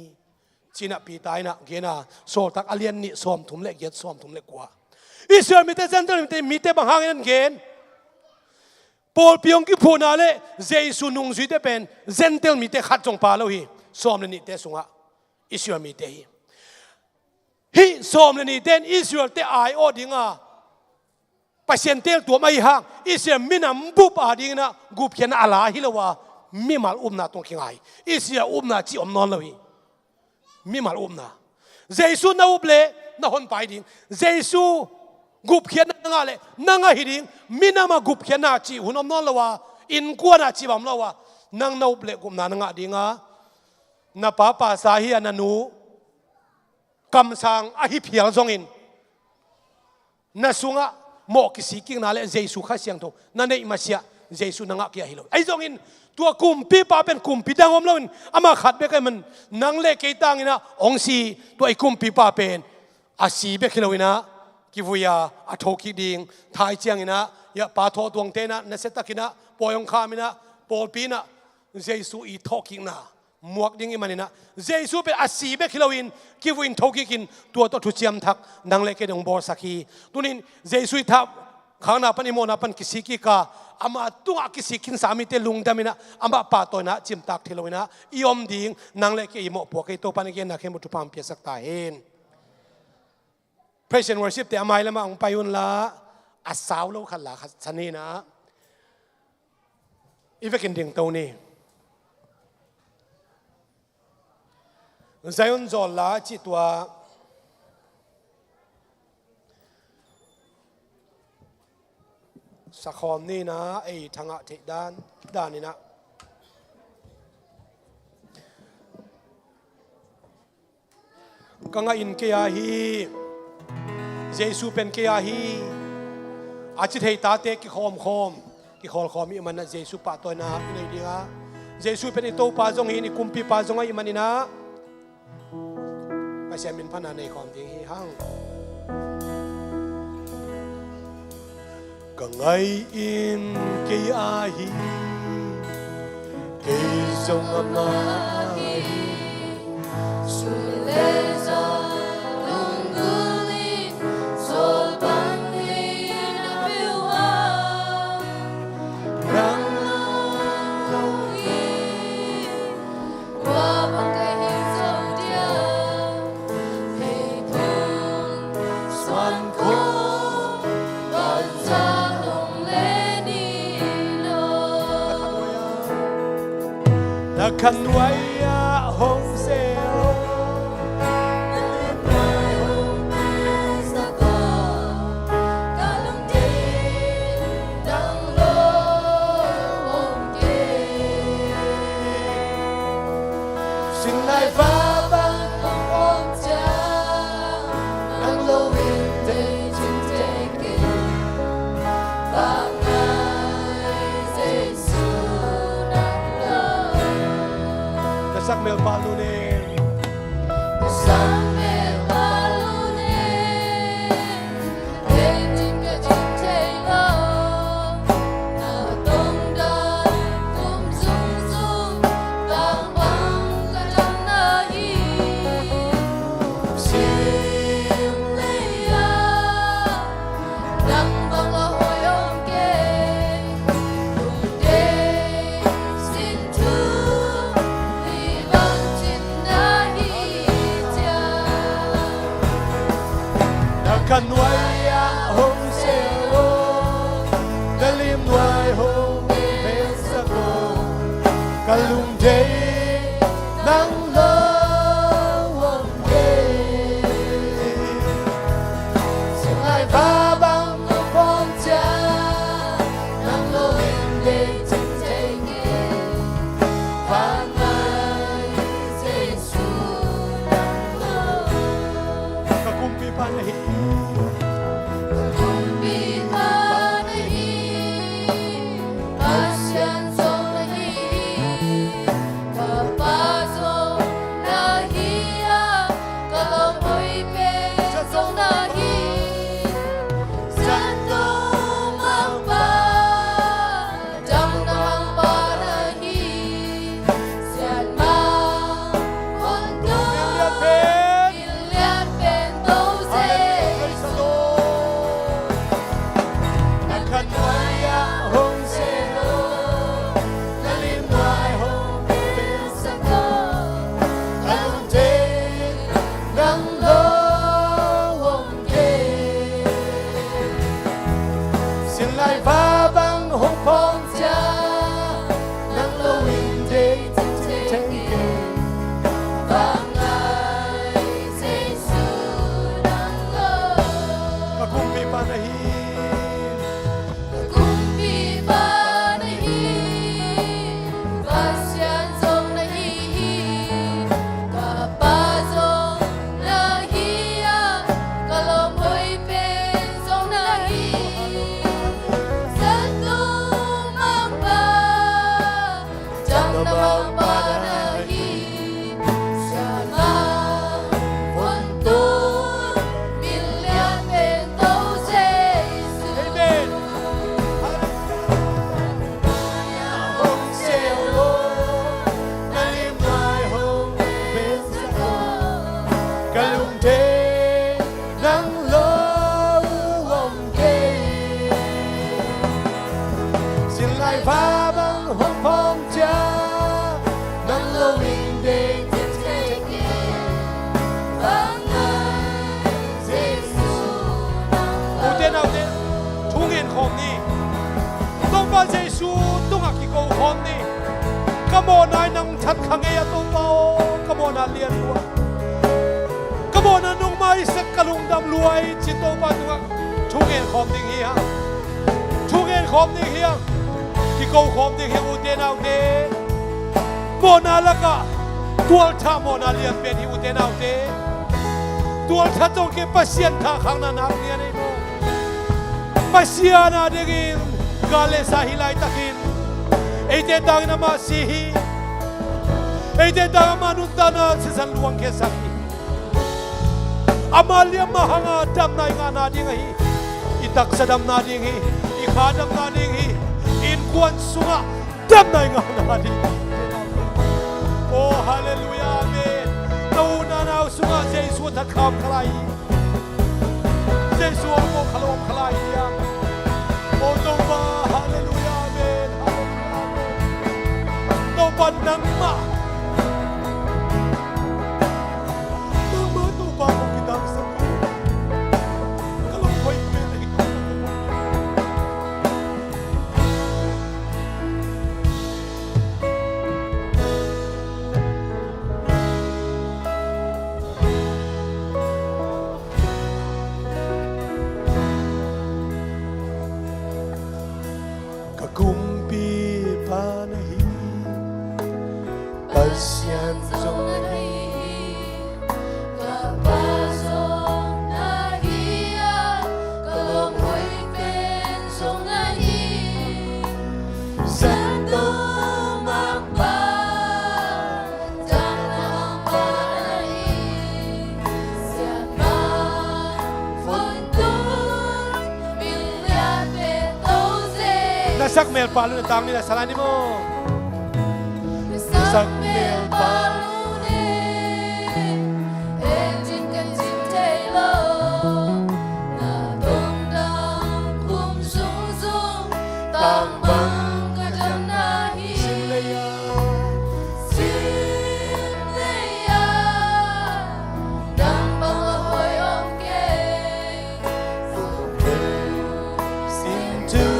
จีน่ะปีตายนะเกน่ะโซตักอเลียนนี่ซ้อมทุ่มเล็กเย็ดซ้อมทุ่มเล็กกว่าอิสราเอลมีแต่เซนเตอร์มีแต่บางหางนั่นเกณฑ์ปอลพิองกิพูนาเลเจสุนุงจุดเป็นเซนเตอร์มีแต่ขัดจงปาโลฮีซ้อมเลยนี่แต่สุงะอิสราเอลมีแต่ฮีซ้อมเลยนี่แต่อิสราเอลแต่ไอโอดิ่งอ่ะไปเซนเตอร์ตัวไม่ห่างอิสราเอลมีน้ำบุบอาดิ่งนะกุบเขียนอะไรฮิลวะมีมาอุ้มนาตรงเขียงไออิสราเอลอุ้มนาจีอมนอนเลยมีมาอุ้มนาเจสุน่าอุบเล่น่าหนไปดิ่งเจสุกุบเขียนนั่งอะไรนั่งอะไรดิ่งมีน้ำมากุบเขียนนาจีหุ่นอมนอนละวะอินกัวนาจีบอมละวะนั่งน่าอุบเล่กุมนานั่งดิ่งอ่ะน่าป้าป้าสาฮีนันูกำสังอหิเพียงทรงอินน่าสุงะโมกิสิกิงนาเลเจสุข้าเสียงโตนั่นเองมาเสียเจสุนั่งเกียร์ฮิโลไอ้ทรงอินตัวกุมปีป้าเป็นกุมปีดังอมละวินอามาขัดเบกมันนั่งเล่เกตังอินะองซีตัวไอ้กุมปีป้าเป็นอาศีเบกฮิโลวินะกิวุยาอัฐกิดิงทายเจียงอินะยาปาทอดวงเตนะเนเสตกินะปอยองคามินะปอลปีนะเจสุอีทอกิงนะมวกดิ้งอิมันนะเจสุเป็นอาศีเบกฮิโลวินกิวุนทอกิกินตัวตัวทุเจียมทักนั่งเล่เกดงบอสักีตัวนี้เจสุทับข้างหน้าปันอิโมนาปันกิสิกิกาอามาตัวกิสิกินสามีเตลุงดามินะอามาป่าตัวนะจิมตักเทโลวินะยอมดิ้งนั่งเล่เกอิโมปวกไอตัวปันเกนนักเขมุตุปามเปียสักตาเห็นPraise and worship แต่อามายละมาองไปยุนละอาสาวโลขันละชันนี่นะอีเวกินดิ่งตัวนี้ใจอุ่นจอลละจิตตัวสักคอมนี่นะไอ้ทางอ่ะที่ด้านนี่นะกังอินเกียฮีเจสุเป็นเกียฮีอาจจะให้ตาเตกิคอมกิคอลคอมอีมันนะเจสุปะตัวนะอินเดียเจสุเป็นอิโตปาจงฮีนี่กุมปีปาจงอีมันนี่นะไม่ใช่มินพันนาในความดีฮังกังไออินเกียฮีเกยจงอามาสุเลซาคันไว้หงเซลสิ่งไหนฟ้าบังต้องมองจานั่งโลวินเดจินเจกิบางไงเจสุนั่งโลสักเมลบาลูเน่สักเมลบาลูเน่เด็กจริงก็จริงใจโลน่าต้องได้กุมซุ่มต่างหวังก็จังน่าอีสิ่งเลยดังบังละหอยองเกดูเดสิ้นทุกันไว้หงเซโลกะลิมไว้หงเบสโกกะลุงเจนังโลวงเกสิ่งไหนฟ้าบังก็พร้อมจะนังโลวิน panahi Kumpi panahi, pasyan song nahi, kapasong nahiya, kalamoy pesong nahi, santong mangpa, jam namang panahi, siyan mang kondo, milian pentose. Praise the Lord. Nakanwaya hong selo, nalimay hong pinsako, kalunte ng lowong ke. Sila'y babang hong pongtya, ng lowing day tengke. Bangay sa sunang loob. Kakumpi panahin, Kumpi panahi, pasyan song nahihi, kapasong nahiya, kalamoy pensong nahi, santong mangpa, jam namang panahi, siya mang kontol, milyan pentose. Amen. Hong selo, nalimay hong pinsako, kalungte ng lowong ke. Sila'y babang hong pongtya, ng lowing day tengke. Uten uten, tungen khom ni, tong ba Jesu tung akiko khom ni, kamo nai nang chat khange ya tu pao, kamo na lian lua, kamo na nung mai sak kalung dam luai chito ba tung tungen khom ni hi ha, tungen khom ni hi ha, kiko khom ni hi uten uten, mo na laka, tual tha mo na lian pe hi uten uten. Tual tatong ke pasien tha khang na nak ni ani mo pasiana degin gale sa hilai takin eite dang na ma sihi eite dang manunta na sesan luang ke sakhi amalia mahanga dam nai nga na ding hi itak sadam na ding hi ikhadam na ding hi in kuan sunga dam nai nga na ding oh hallelujah amen nauna na sunga Jesu ta kham khalai Jesu mo khalom khalai ya o to ba hallelujah amen to ban nang ma to ba ko kita sa kalom koi pe nahi Kakumpi panahi, pasyan Song nahi, kapasong nahiya, kalamoy pensong nahi, santong mangpa, jam namang panahi, siya mang kontol, milyan pentose. nasak mel palu na tang nila salani mo. Sak mel palune, engine kan jin tailo, na dong dang kum sung sung, tang bang kadam nahi, Sinlaya, sinleya, nang mga hoyong keng, sintu,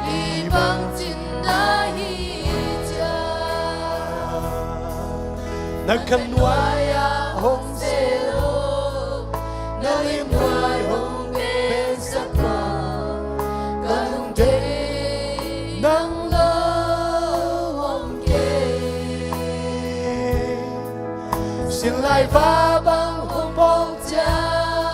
libang cindahi ja. nagkanwaya hong selo, nalimway hong pensakwa, kalungte ng lowong ke. sila'y babang Humpong dyan,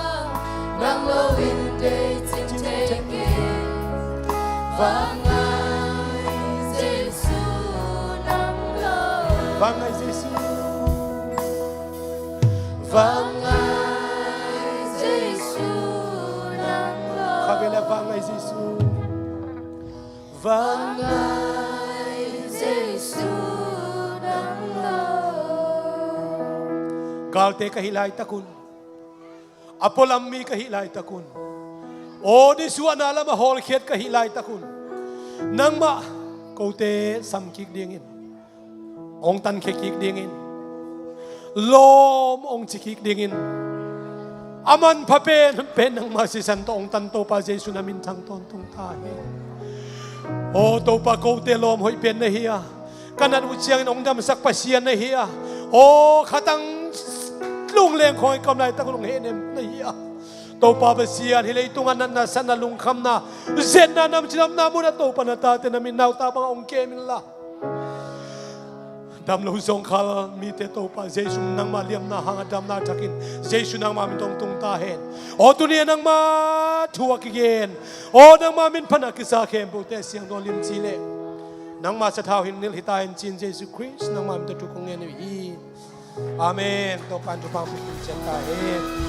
Vangay Giêsu nắng lời Vangay Giêsu Vangay Giêsu nắng lời Kabila Vangay Giêsu Vangay Giêsu nắng lời Kalte kahilay takun Apolammi kahilay takun O di suana lama hol khiat kahilay takun Nangma kaute samkik dingin Ong tan khekik dingin Lom ong chikik dingin Aman papen pen nang masisan to ong tanto pa Jesu namin tang ton tong tahe O to pa kaute lom hoi pen na hiya Kanat uchiang ong dam sak pasian na hiya O khatang lung leng khoi kam lai tak lung henem na hiya to pa pasian hilay tungan na sana lung kham na zen na nam chinam na mo na to pa na tate na minaw ta bang ong kemin la dam lo zong khal mi te to pa Jesu nang maliam na hanga dam na takin Jesu nang mamin tong tung tahen o tunia nang ma tuwa kigen o nang mamin panakisa kem bo te siang don lim chile nang ma sa thau hin nil hitain chin Jesu Christ nang mamin te tu kong ngene i Amen. To pan tu pang pikin chen tahen